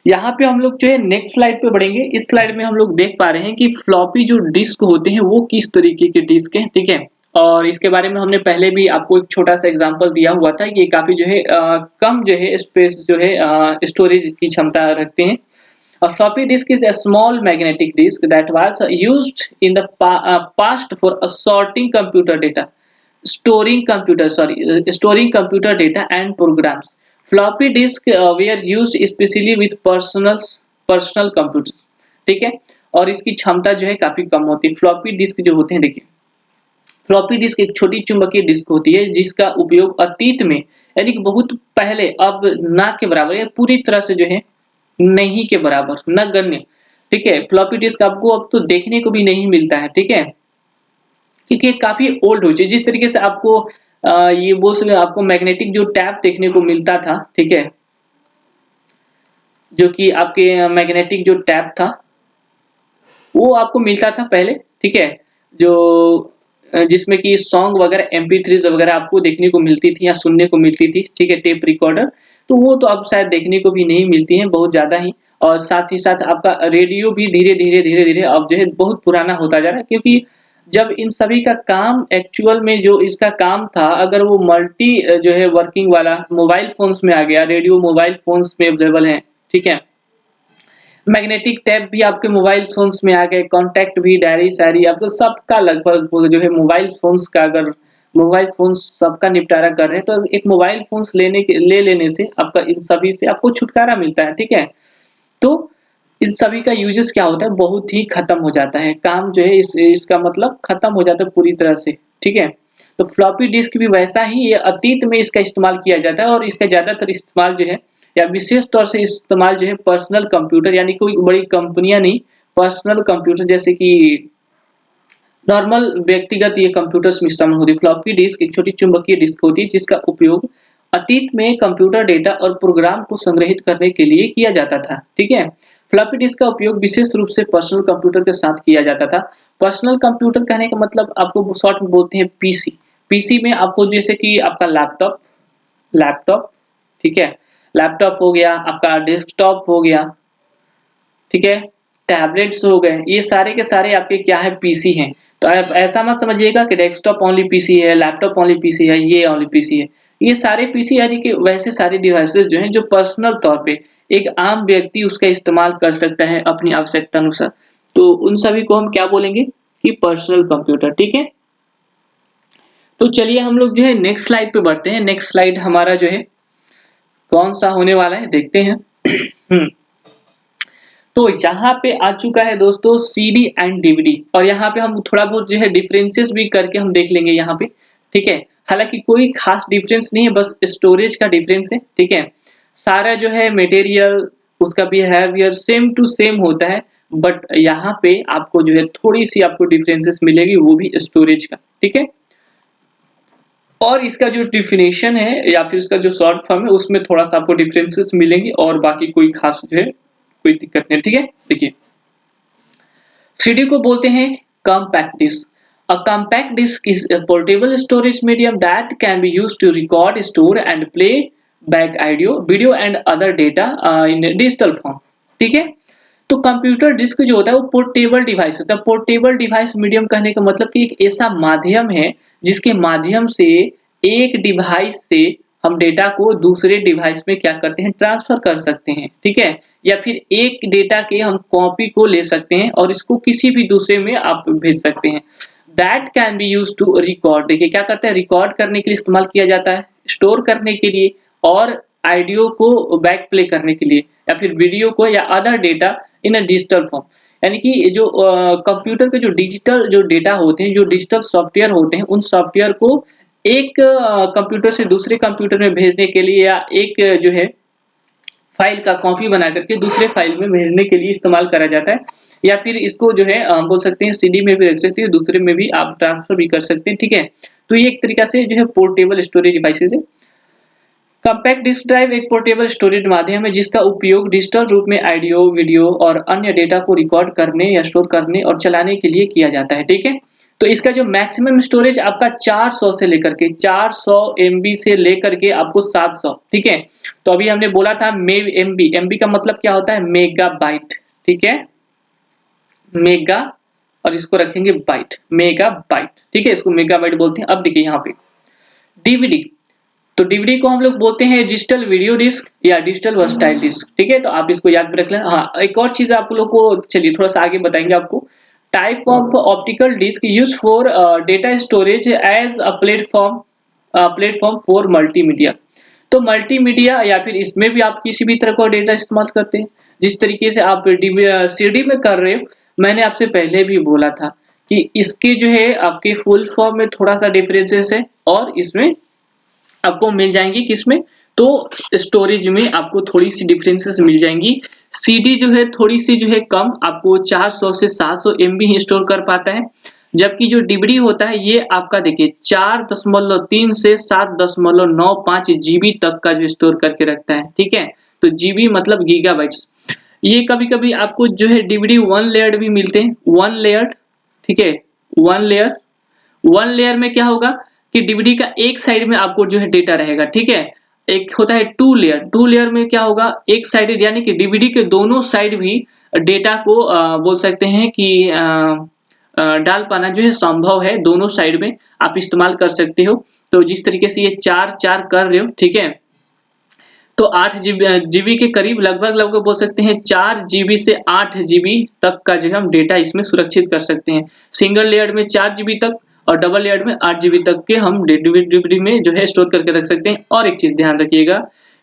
यहाँ पे हम लोग जो है नेक्स्ट स्लाइड पे बढ़ेंगे, इस स्लाइड में हम लोग देख पा रहे हैं कि फ्लॉपी जो डिस्क होते हैं वो किस तरीके के डिस्क हैं, ठीक है? और इसके बारे में हमने पहले भी आपको एक छोटा-सा एग्ज़ाम्पल दिया हुआ था, ये काफ़ी जो है कम जो है स्पेस जो है स्टोरेज की क्षमता रखते हैं। A floppy disk is a small magnetic disk that was used in the past for storing computer data and programs. Floppy disk were used especially with personal computers. ठीक है और इसकी क्षमता जो है काफी कम होती है फ्लॉपी डिस्क जो होते हैं देखिए फ्लॉपी डिस्क एक छोटी चुंबकीय डिस्क होती है जिसका उपयोग अतीत में यानी कि बहुत पहले अब ना के बराबर या पूरी तरह से जो है नहीं के बराबर नगण्य ठीक है फ्लॉपी डिस्क आपको अब तो देखने को भी नहीं मिलता है ठीक है क्योंकि ये काफी ओल्ड हो चुकी है जिस तरीके से आपको ये बोल सकते आपको मैग्नेटिक जो टैप देखने को मिलता था ठीक है जो कि आपके मैग्नेटिक जो टैप था वो आपको मिलता था पहले ठीक है जो जिसमें कि सॉन्ग वगैरह MP3 वगैरह आपको देखने को मिलती थी या सुनने को मिलती थी ठीक है टेप रिकॉर्डर तो वो तो अब शायद देखने को भी नहीं मिलती हैं बहुत ज़्यादा ही और साथ ही साथ आपका रेडियो भी धीरे-धीरे अब जो है बहुत पुराना होता जा रहा है क्योंकि जब इन सभी का काम एक्चुअल में जो इसका काम था अगर वो मल्टी जो है वर्किंग वाला मोबाइल फ़ोन्स में आ गया रेडियो मोबाइल फ़ोन्स में अवेलेबल है ठीक है मैग्नेटिक टैप भी आपके मोबाइल फ़ोन्स में आ गए, कॉन्टैक्ट भी, डायरी-शायरी आपको सबका लगभग जो है मोबाइल फ़ोन्स का अगर मोबाइल फ़ोन्स सबका निपटारा कर रहे हैं, तो एक मोबाइल फ़ोन्स ले लेने से आपका इन सभी से आपको छुटकारा मिलता है, ठीक है? तो इन सभी का यूजेस क्या होता है, बहुत ही खत्म हो जाता है। काम जो है इसका मतलब खत्म हो जाता है पूरी तरह से, ठीक है? तो फ्लॉपी डिस्क भी वैसा ही ये अतीत में इसका इस्तेमाल किया जाता है और इसका ज़्यादातर इस्तेमाल जो है या विशेष तौर से इस्तेमाल जो है पर्सनल कंप्यूटर यानी कोई बड़ी कंपनियां नहीं पर्सनल कंप्यूटर जैसे कि नॉर्मल व्यक्तिगत ये कंप्यूटर्स में इस्तेमाल होती है फ्लॉपी डिस्क एक छोटी चुंबकीय डिस्क होती है जिसका उपयोग अतीत में कंप्यूटर डेटा और प्रोग्राम को संग्रहित करने के लिए किया जाता था ठीक है फ्लॉपी डिस्क का उपयोग विशेष रूप से पर्सनल कंप्यूटर के साथ किया जाता था पर्सनल कंप्यूटर कहने का मतलब आपको शॉर्ट में बोलते हैं पीसी पीसी में आपको जैसे कि आपका लैपटॉप लैपटॉप ठीक है लैपटॉप हो गया आपका डेस्कटॉप हो गया ठीक है टैबलेट्स हो गए ये सारे के सारे आपके क्या है पीसी हैं तो आप ऐसा मत समझिएगा कि डेस्कटॉप ओनली पीसी है लैपटॉप ओनली पीसी है ये ओनली पीसी है ये सारे पीसी यानी कि वैसे सारे डिवाइसेस जो हैं जो पर्सनल तौर पे एक आम व्यक्ति उसका इस्तेमाल कर सकता है अपनी आवश्यकता अनुसार। तो उन सभी को हम क्या बोलेंगे कि पर्सनल कंप्यूटर, ठीक है। तो चलिए हम लोग जो है नेक्स्ट स्लाइड पे बढ़ते हैं। नेक्स्ट स्लाइड हमारा जो है कौन सा होने वाला है देखते हैं। तो यहाँ पे आ चुका है दोस्तों सीडी एंड डीवीडी, और यहाँ पे हम थोड़ा बहुत जो है डिफरेंसेस भी करके हम देख लेंगे यहाँ पे, ठीक है। हालांकि कोई खास डिफरेंस नहीं है, बस स्टोरेज का डिफरेंस है, ठीक है। सारा जो है मटेरियल उसका बिहेवियर सेम टू सेम होता है, बट यहाँ पे आपको जो है थोड़ी सी आपको डिफरेंसेस मिलेगी, वो भी स्टोरेज का, ठीक है। और इसका जो डिफिनेशन है या फिर इसका जो शॉर्ट फॉर्म है उसमें थोड़ा सा आपको डिफरेंसेस मिलेंगे, और बाकी कोई खास जो है कोई दिक्कत नहीं, ठीक है। देखिए सीडी को बोलते हैं compact disc. A compact disk is a portable storage medium that can be used to record, store and play back audio, video and other data in digital form, ठीक है। तो कंप्यूटर डिस्क जो होता है वो पोर्टेबल डिवाइस होता है। पोर्टेबल डिवाइस मीडियम कहने का मतलब कि एक ऐसा माध्यम है जिसके माध्यम से एक डिवाइस से हम डेटा को दूसरे डिवाइस में क्या करते हैं, ट्रांसफर कर सकते हैं, ठीक है। या फिर एक डेटा के हम कॉपी को ले सकते हैं और इसको किसी भी दूसरे में आप भेज सकते हैं। That can be use to record, देखिए क्या करते हैं, रिकॉर्ड करने के लिए इस्तेमाल किया जाता है, स्टोर करने के लिए, और ऑडियो को बैक प्ले करने के लिए, या फिर वीडियो को या other data in a digital form. यानी कि जो कंप्यूटर के जो डिजिटल जो डेटा होते हैं, जो डिजिटल सॉफ्टवेयर होते हैं, उन सॉफ्टवेयर को एक कंप्यूटर से दूसरे कंप्यूटर में भेजने के लिए, या एक जो है फाइल का कॉपी बना करके दूसरे फाइल में भेजने के लिए इस्तेमाल करा जाता है। या फिर इसको जो है बोल सकते हैं सीडी में भी रख सकते हैं, दूसरे में भी आप ट्रांसफर भी कर सकते हैं, ठीक है। तो ये एक तरीका से जो है पोर्टेबल स्टोरेज डिवाइसेस है। कॉम्पैक्ट डिस्क ड्राइव एक पोर्टेबल स्टोरेज माध्यम है जिसका उपयोग डिजिटल रूप में ऑडियो, वीडियो और अन्य डेटा को रिकॉर्ड करने या स्टोर करने और चलाने के लिए किया जाता है, ठीक है। तो इसका जो मैक्सिमम स्टोरेज आपका 400 से लेकर के 400 एमबी से लेकर के आपको 700, ठीक है। तो अभी हमने बोला था एमबी, एमबी का मतलब क्या होता है, मेगाबाइट, ठीक है। मेगा और इसको रखेंगे बाइट, मेगाबाइट, ठीक है, इसको मेगाबाइट बोलते हैं। अब देखिए यहाँ पे डीवीडी, तो डीवीडी को हम लोग बोलते हैं डिजिटल वीडियो डिस्क या डिजिटल वर्सटाइल डिस्क, ठीक है। तो आप इसको याद में रख लेना। हाँ, एक और चीज आप लोग को चलिए थोड़ा सा आगे बताएंगे आपको। Type of optical disc use for data storage as a platform for multimedia. तो मल्टीमीडिया या फिर इसमें भी आप किसी भी तरह का डेटा इस्तेमाल करते हैं, जिस तरीके से आप सीडी में कर रहे हो। मैंने आपसे पहले भी बोला था कि इसके जो है आपके फुल फॉर्म में थोड़ा सा डिफरेंसेस है, और इसमें आपको मिल जाएंगी किसमें, तो स्टोरेज में आपको थोड़ी सी डिफरेंसेस मिल जाएंगी। सीडी जो है थोड़ी सी जो है कम, आपको 400 से 700 एमबी ही स्टोर कर पाता है, जबकि जो डीवीडी होता है ये आपका देखिए 4.3 से 7.95 जीबी तक का जो स्टोर करके रखता है, ठीक है। तो जीबी मतलब गीगाबाइट्स। ये कभी-कभी आपको जो है डीवीडी वन लेयर्ड भी मिलते हैं, वन लेयर्ड, ठीक है। वन लेयर में क्या होगा कि डीवीडी का एक साइड में आपको जो है डेटा रहेगा, ठीक है। एक होता है टू लेयर, टू लेयर में क्या होगा, एक साइड यानी कि डीवीडी के दोनों साइड भी डेटा को बोल सकते हैं कि डाल पाना जो है संभव है, दोनों साइड में आप इस्तेमाल कर सकते हो। तो जिस तरीके से ये 4 कर रहे हो, ठीक है, तो 8 जीबी के करीब लगभग बोल सकते हैं 4 जीबी से 8 जीबी तक का जो है हम डेटा इसमें सुरक्षित कर सकते हैं। सिंगल लेयर में 4 जीबी तक और डबल लेयर में 8 जीबी तक के हम डीवीडी में जो है स्टोर करके रख सकते हैं। और एक चीज ध्यान रखिएगा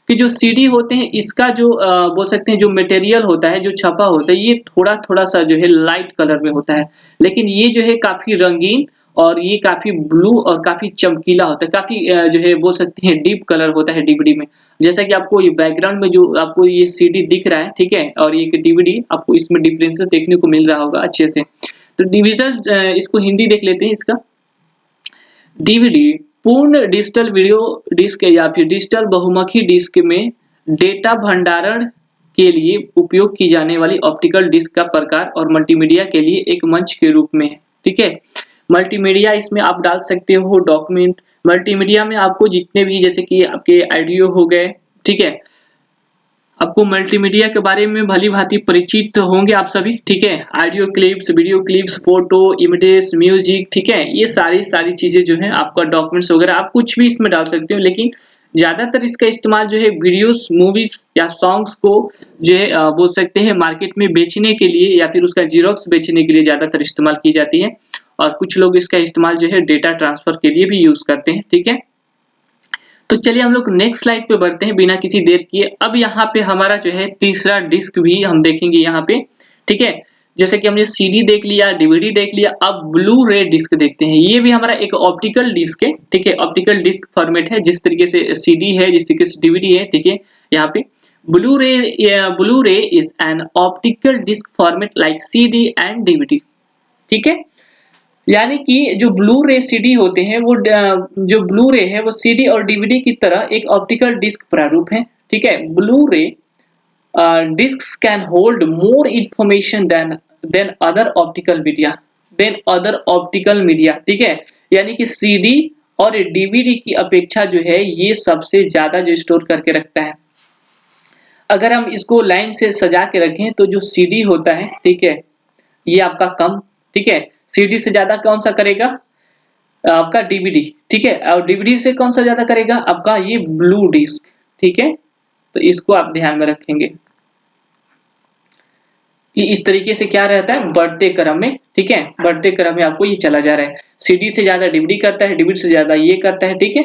कि जो सीडी होते हैं इसका जो बोल सकते हैं जो मटेरियल होता है, जो छपा होता है, ये थोड़ा सा जो है लाइट कलर में होता है, लेकिन ये जो है काफी रंगीन और ये काफी ब्लू और काफी चमकीला होता है, काफी जो है बोल सकते हैं डीप कलर होता है डीवीडी में। जैसा कि आपको ये बैकग्राउंड में जो आपको ये सीडी दिख रहा है, ठीक है, और ये डीवीडी, आपको इसमें डिफरेंसेस देखने को मिल रहा होगा अच्छे से। तो डिजिटल, इसको हिंदी देख लेते हैं इसका। डीवीडी पूर्ण डिजिटल वीडियो डिस्क या फिर डिजिटल बहुमुखी डिस्क में डेटा भंडारण के लिए उपयोग की जाने वाली ऑप्टिकल डिस्क का प्रकार और मल्टीमीडिया के लिए एक मंच के रूप में है, ठीक है। मल्टीमीडिया इसमें आप डाल सकते हो डॉक्यूमेंट, मल्टीमीडिया में आपको जितने भी जैसे कि आपके ऑडियो हो गए, ठीक है, आपको मल्टीमीडिया के बारे में भली-भांति परिचित होंगे आप सभी, ठीक है? Audio clips, video clips, photo, images, music, ठीक है? ये सारी चीज़ें जो हैं आपका डॉक्यूमेंट्स वगैरह आप कुछ भी इसमें डाल सकते हो, लेकिन ज़्यादातर इसका इस्तेमाल जो है वीडियोज़, मूवीज़ या सॉन्ग्स को जो है बोल सकते हैं मार्केट में बेचने के लिए या फिर उसका ज़ेरॉक्स बेचने के लिए ज़्यादातर इस्तेमाल की जाती है। और कुछ लोग इसका इस्तेमाल जो है डेटा ट्रांसफर के लिए भी यूज़ करते हैं, ठीक है? तो चलिए हम लोग नेक्स्ट स्लाइड पे बढ़ते हैं बिना किसी देर किए। अब यहाँ पे हमारा जो है तीसरा डिस्क भी हम देखेंगे यहाँ पे, ठीक है? जैसे कि हमने सीडी देख लिया, डीवीडी देख लिया, अब ब्लू रे डिस्क देखते हैं। ये भी हमारा एक ऑप्टिकल डिस्क है, ठीक है? ऑप्टिकल डिस्क फॉर्मेट है, जिस तरीके से सीडी है, जिस तरीके से डीवीडी है, ठीक है? यहाँ पे blue ray is an optical disc format like CD and DVD, ठीक है? यानी कि जो ब्लू रे सीडी होते हैं वो जो ब्लू रे है वो सीडी और डीवीडी की तरह एक ऑप्टिकल डिस्क प्रारूप है, ठीक है? ब्लू रे discs can hold more information than other optical media, ठीक है? यानी कि सीडी और डीवीडी की अपेक्षा जो है ये सबसे ज्यादा जो स्टोर करके रखता है। अगर हम इसको लाइन से सजा के रखें तो जो सीडी होता है, ठीक है, ये आपका कम, ठीक है? सीडी से ज्यादा कौन सा करेगा? आपका डीवीडी, ठीक है? और डीवीडी से कौन सा ज्यादा करेगा? आपका ये ब्लू डिस्क, ठीक है? तो इसको आप ध्यान में रखेंगे कि इस तरीके से क्या रहता है बढ़ते क्रम में, ठीक है? बढ़ते क्रम में आपको ये चला जा रहा है। सीडी से ज्यादा डीवीडी करता है, डीवीडी से ज्यादा ये करता है, ठीक है?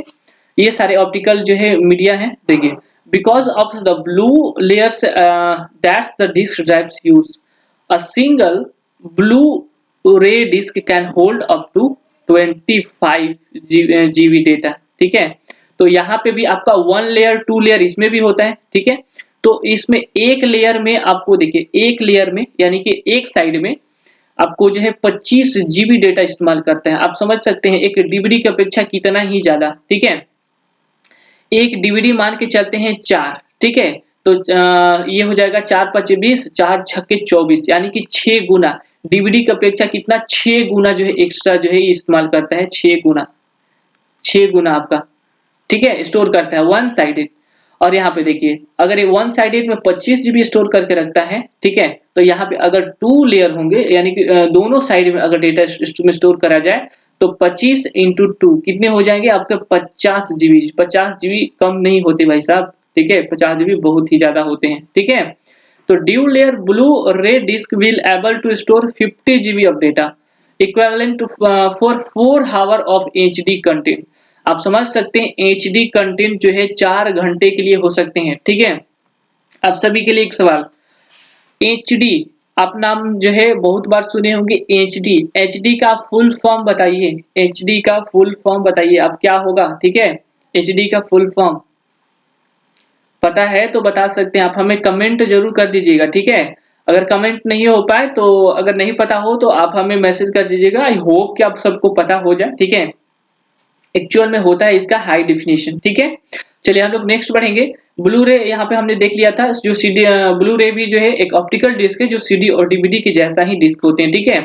ये सारे ऑप्टिकल जो है मीडिया है, देखिए because of the blue layers that's the disc drives use a single blu ray disc can hold up to 25 GB data, ठीक है? तो यहाँ पे भी आपका 1 लेयर 2 लेयर इसमें भी होता है, ठीक है? तो इसमें एक लेयर में आपको देखिए, एक लेयर में यानी कि एक साइड में आपको जो है 25 जीबी डेटा इस्तेमाल करता है। आप समझ सकते हैं एक डीवीडी की अपेक्षा कितना ही ज्यादा, ठीक है? एक डीवीडी मान के चलते हैं 4, ठीक है? तो ये हो जाएगा 4 5 20, 4 छक्के 24, यानी कि 6 गुना डीवीडी की अपेक्षा कितना 6 गुना जो है एक्स्ट्रा जो है इस्तेमाल करता है, 6 गुना, 6 गुना आपका, ठीक है, स्टोर करता है वन साइडेड। और यहाँ पे देखिए अगर ये वन साइडेड में 25 जीबी स्टोर करके रखता है, ठीक है? तो यहाँ पे अगर 2 लेयर होंगे यानी कि दोनों साइड में अगर डेटा में स्टोर करा जाए तो 25 इंटू 2 कितने हो जाएंगे आपके 50 जीबी। 50 जीबी कम नहीं होते भाई साहब, ठीक है? 50 जीबी बहुत ही ज्यादा होते हैं, ठीक है? तो dual layer blue ray disc will able to store 50 GB of data equivalent to for 4 hour of HD content. आप समझ सकते हैं एचडी कंटेंट जो है 4 घंटे के लिए हो सकते हैं, ठीक है? आप सभी के लिए एक सवाल, एचडी आप नाम जो है बहुत बार सुने होंगे, एचडी, एचडी का फुल फॉर्म बताइए, एचडी का फुल फॉर्म बताइए आप क्या होगा, ठीक है? एचडी का फुल फॉर्म पता है तो बता सकते हैं आप, हमें कमेंट जरूर कर दीजिएगा, ठीक है? अगर कमेंट नहीं हो पाए तो अगर नहीं पता हो तो आप हमें मैसेज कर दीजिएगा। आई होप कि आप सबको पता हो जाए, ठीक है? एक्चुअल में होता है इसका हाई डेफिनेशन, ठीक है? चलिए हम लोग नेक्स्ट बढ़ेंगे। ब्लू रे यहाँ पे हमने देख लिया था, जो सीडी ब्लू रे भी जो है एक ऑप्टिकल डिस्क है जो सीडी और डीवीडी के जैसा ही डिस्क होते हैं, ठीक है?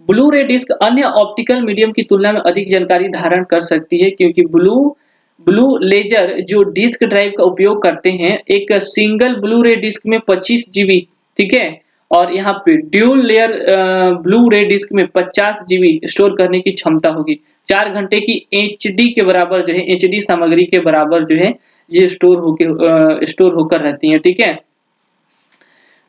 ब्लू रे डिस्क अन्य ऑप्टिकल मीडियम की तुलना में अधिक जानकारी धारण कर सकती है क्योंकि ब्लू लेजर जो डिस्क ड्राइव का उपयोग करते हैं, एक सिंगल ब्लू रे डिस्क में 25 जीबी, ठीक है? और यहाँ पे dual layer blue ray disc में 50 जीबी स्टोर करने की क्षमता होगी। 4 घंटे की एचडी के बराबर जो है, एचडी सामग्री के बराबर जो है ये स्टोर होकर रहती है, ठीक है?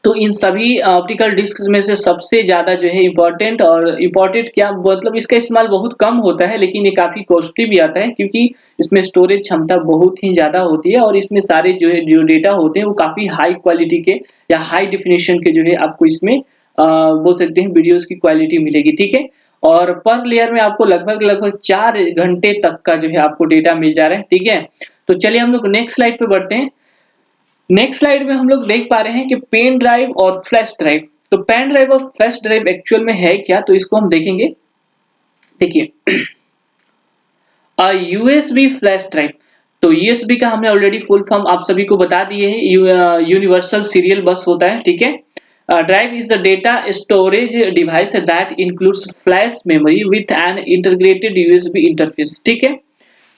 तो इन सभी ऑप्टिकल डिस्क में से सबसे ज्यादा जो है इम्पोर्टेंट क्या मतलब इसका इस्तेमाल बहुत कम होता है, लेकिन ये काफी कॉस्टली भी आता है क्योंकि इसमें स्टोरेज क्षमता बहुत ही ज्यादा होती है और इसमें सारे जो डेटा होते हैं वो काफी हाई क्वालिटी के या हाई डेफिनेशन के जो है आपको इसमें बोल सकते हैं वीडियोस की क्वालिटी मिलेगी, ठीक है? और पर लेयर में आपको लगभग 4 घंटे तक का जो है आपको डेटा मिल जा रहा है, ठीक है? तो चलिए हम लोग नेक्स्ट स्लाइड पे बढ़ते हैं। नेक्स्ट स्लाइड में हम लोग देख पा रहे हैं कि पेन ड्राइव और फ्लैश ड्राइव। तो पेन ड्राइव और फ्लैश ड्राइव एक्चुअल में है क्या, तो इसको हम देखेंगे। देखिए यूएसबी फ्लैश ड्राइव, तो यूएसबी का हमने ऑलरेडी फुल फॉर्म आप सभी को बता दिए है, यूनिवर्सल सीरियल बस होता है, ठीक है? Drive is the data storage device that includes flash memory with an integrated USB interface, ठीक है?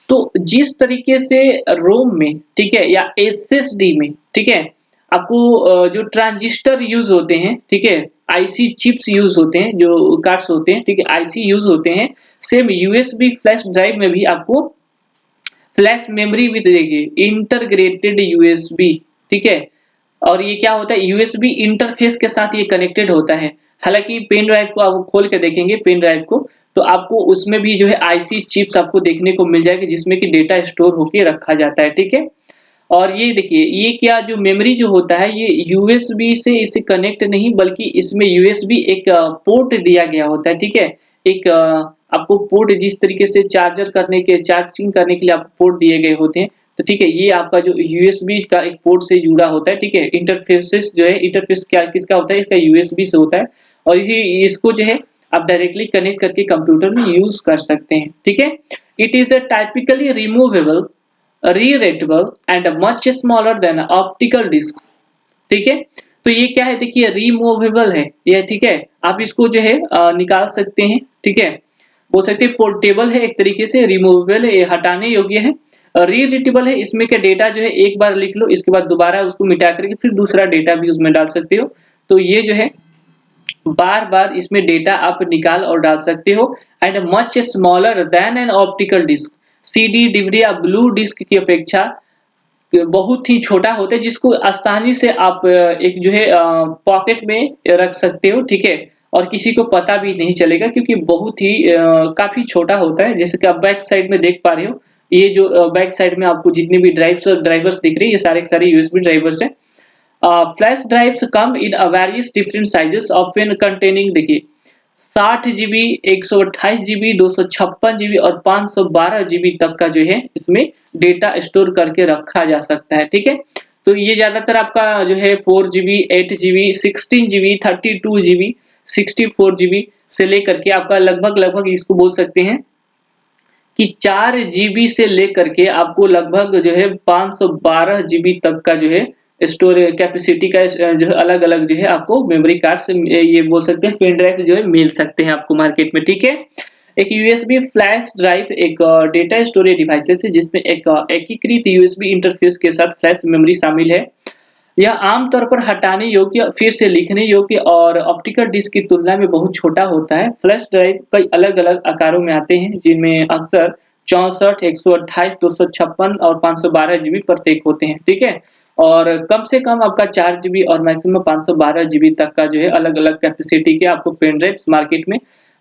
तो जिस तरीके से रोम में, ठीक है, या एसएसडी में, ठीक है, आपको जो ट्रांजिस्टर यूज होते हैं, ठीक है, आईसी चिप्स यूज होते हैं, जो कार्ड्स होते हैं, ठीक है, आईसी यूज होते हैं। सेम यूएसबी फ्लैश ड्राइव में भी आपको फ्लैश मेमोरी भी देगी, इंटरग्रेटेड यूएसबी, ठीक है। और ये क्या होता है, यूएसबी इंटरफेस के साथ ये कनेक्टेड होता है। हालांकि पेन ड्राइव को आप खोल के देखेंगे, पेन ड्राइव को, तो आपको उसमें भी जो है आईसी चिप्स आपको देखने को मिल जाएगी, जिसमें कि डेटा स्टोर होके रखा जाता है, ठीक है। और ये देखिए, ये क्या जो मेमोरी जो होता है, ये यूएसबी से इसे कनेक्ट नहीं, बल्कि इसमें यूएसबी एक पोर्ट दिया गया होता है, ठीक है। एक आपको पोर्ट जिस तरीके से चार्जिंग करने के लिए आपको पोर्ट दिए गए होते हैं, तो ठीक है, ये आपका जो यूएसबी का एक पोर्ट से जुड़ा होता है, ठीक है। इंटरफेसेस जो है, इंटरफेस क्या किसका होता है, इसका यूएसबी से होता है। और इसी इसको जो है आप डायरेक्टली कनेक्ट करके कंप्यूटर में यूज कर सकते हैं, ठीक है। It is a typically removable, rewritable and much smaller than optical disc, ठीक है। तो ये क्या है, देखिए रिमूवेबल है ये, ठीक है। आप इसको जो है निकाल सकते हैं, ठीक है। बोल सकते हैं पोर्टेबल है एक तरीके से, रिमूवेबल है, ये हटाने योग्य है। रीराइटेबल है, इसमें का डेटा जो है एक बार लिख लो, इसके बाद दोबारा उसको मिटा करके फिर दूसरा डेटा भी उसमें डाल सकते हो। तो ये जो है बार बार इसमें डेटा आप निकाल और डाल सकते हो। And much smaller than an optical disc, CD DVD या ब्लू डिस्क की अपेक्षा बहुत ही छोटा होता है, जिसको आसानी से आप एक जो है पॉकेट में रख सकते हो, ठीक है। और किसी को पता भी नहीं चलेगा, क्योंकि बहुत ही काफी छोटा होता है। जैसे कि आप बैक साइड में देख पा रहे हो, ये जो बैक साइड में आपको जितने भी ड्राइवर्स दिख रही है, ये सारे के सारे यूएसबी ड्राइवर्स हैं। Flash drives come in various different sizes often containing, देखिए 60 GB, 128 GB, 256 GB और 512 GB तक का जो है इसमें डेटा स्टोर करके रखा जा सकता है, ठीक है। तो ये ज्यादातर आपका जो है 4 GB, 8 GB, 16 GB, 32 GB, 64 GB से लेकर के आपका लगभग लगभग इसको बोल सकते हैं कि 4 GB से लेकर के आपको लगभग जो है 512 GB तक का जो है स्टोर कैपेसिटी का जो है अलग अलग जो है आपको मेमोरी कार्ड से ये बोल सकते हैं पेन ड्राइव जो है मिल सकते हैं आपको मार्केट में, ठीक है। एक यूएसबी फ्लैश ड्राइव एक डेटा स्टोरेज डिवाइसेस है, जिसमें एक एकीकृत यूएसबी इंटरफेस के साथ फ्लैश मेमोरी शामिल है। यह आमतौर पर हटाने योग्य, फिर से लिखने योग्य और ऑप्टिकल डिस्क की तुलना में बहुत छोटा होता है। फ्लैश ड्राइव कई अलग-अलग आकारों में आते हैं, जिनमें अक्सर 64, 128, 256 और 512 जीबी प्रत्येक होते हैं, ठीक है। और कम से कम आपका 4 जीबी और मैक्सिमम 512 जीबी तक का जो है अलग-अलग कैपेसिटी के आपको पेन ड्राइव्स मार्केट में।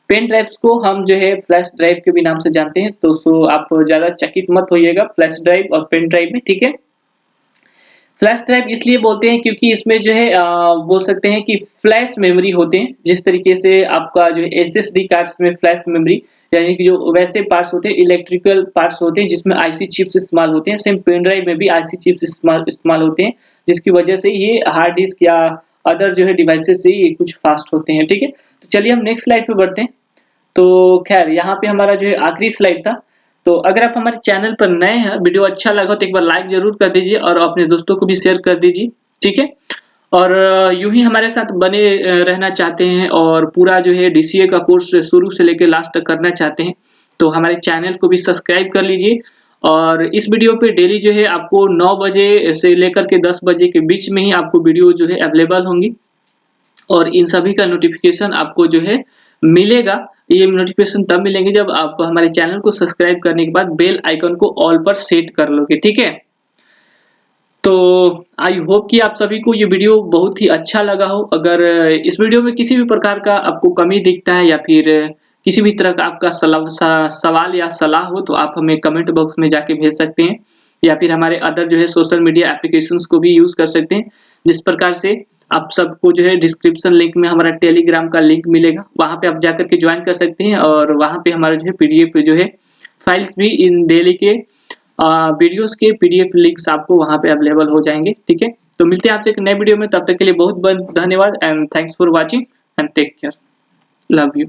पेन ड्राइव्स को हम जो है फ्लैश ड्राइव के भी नाम से जानते हैं, तो आप ज़्यादा चकित मत होइएगा फ्लैश ड्राइव और पेन ड्राइव में, ठीक है। फ्लैश ड्राइव इसलिए बोलते हैं क्योंकि इसमें जो है बोल सकते हैं कि फ्लैश मेमोरी होते हैं, जिस तरीके से आपका जो एसएसडी कार्ड्स में फ्लैश मेमोरी, यानी कि जो वैसे पार्ट्स होते हैं, इलेक्ट्रिकल पार्ट्स होते हैं जिसमें आईसी चिप्स इस्तेमाल होते हैं, सेम पेन ड्राइव में भी आईसी चिप्स इस्तेमाल होते हैं, जिसकी वजह से ये हार्ड डिस्क या अदर जो है डिवाइसेस से ये कुछ फास्ट होते हैं, ठीक है। तो चलिए हम नेक्स्ट स्लाइड पे बढ़ते हैं। तो खैर यहाँ पे हमारा जो है आखिरी स्लाइड था। तो अगर आप हमारे चैनल पर नए हैं, वीडियो अच्छा लगा तो एक बार लाइक जरूर कर दीजिए और अपने दोस्तों को भी शेयर कर दीजिए, ठीक है। और यूं ही हमारे साथ बने रहना चाहते हैं और पूरा जो है डीसीए का कोर्स शुरू से लेकर लास्ट तक करना चाहते हैं, तो हमारे चैनल को भी सब्सक्राइब कर लीजिए। और इस वीडियो पे डेली जो है आपको 9 बजे से लेकर के 10 बजे के बीच में ही आपको वीडियो जो है अवेलेबल होंगी, और इन सभी का नोटिफिकेशन आपको जो है मिलेगा। ये नोटिफिकेशन तब मिलेंगे जब आप हमारे चैनल को सब्सक्राइब करने के बाद बेल आइकन को ऑल पर सेट कर लोगे, ठीक है। तो आई होप कि आप सभी को ये वीडियो बहुत ही अच्छा लगा हो। अगर इस वीडियो में किसी भी प्रकार का आपको कमी दिखता है या फिर किसी भी तरह का आपका सवाल या सलाह हो, तो आप हमें कमेंट बॉक्स में जाके भेज सकते हैं, या फिर हमारे अदर जो है सोशल मीडिया एप्लीकेशंस को भी यूज कर सकते हैं। जिस प्रकार से आप सबको जो है डिस्क्रिप्शन लिंक में हमारा टेलीग्राम का लिंक मिलेगा, वहाँ पे आप जाकर के ज्वाइन कर सकते हैं, और वहाँ पे हमारा जो है पीडीएफ जो है फाइल्स भी इन डेली के वीडियोस के पीडीएफ लिंक्स आपको वहाँ पे अवेलेबल हो जाएंगे, ठीक है। तो मिलते हैं आपसे एक नए वीडियो में, तब तक के लिए बहुत बहुत धन्यवाद and thanks for watching and take care, love you.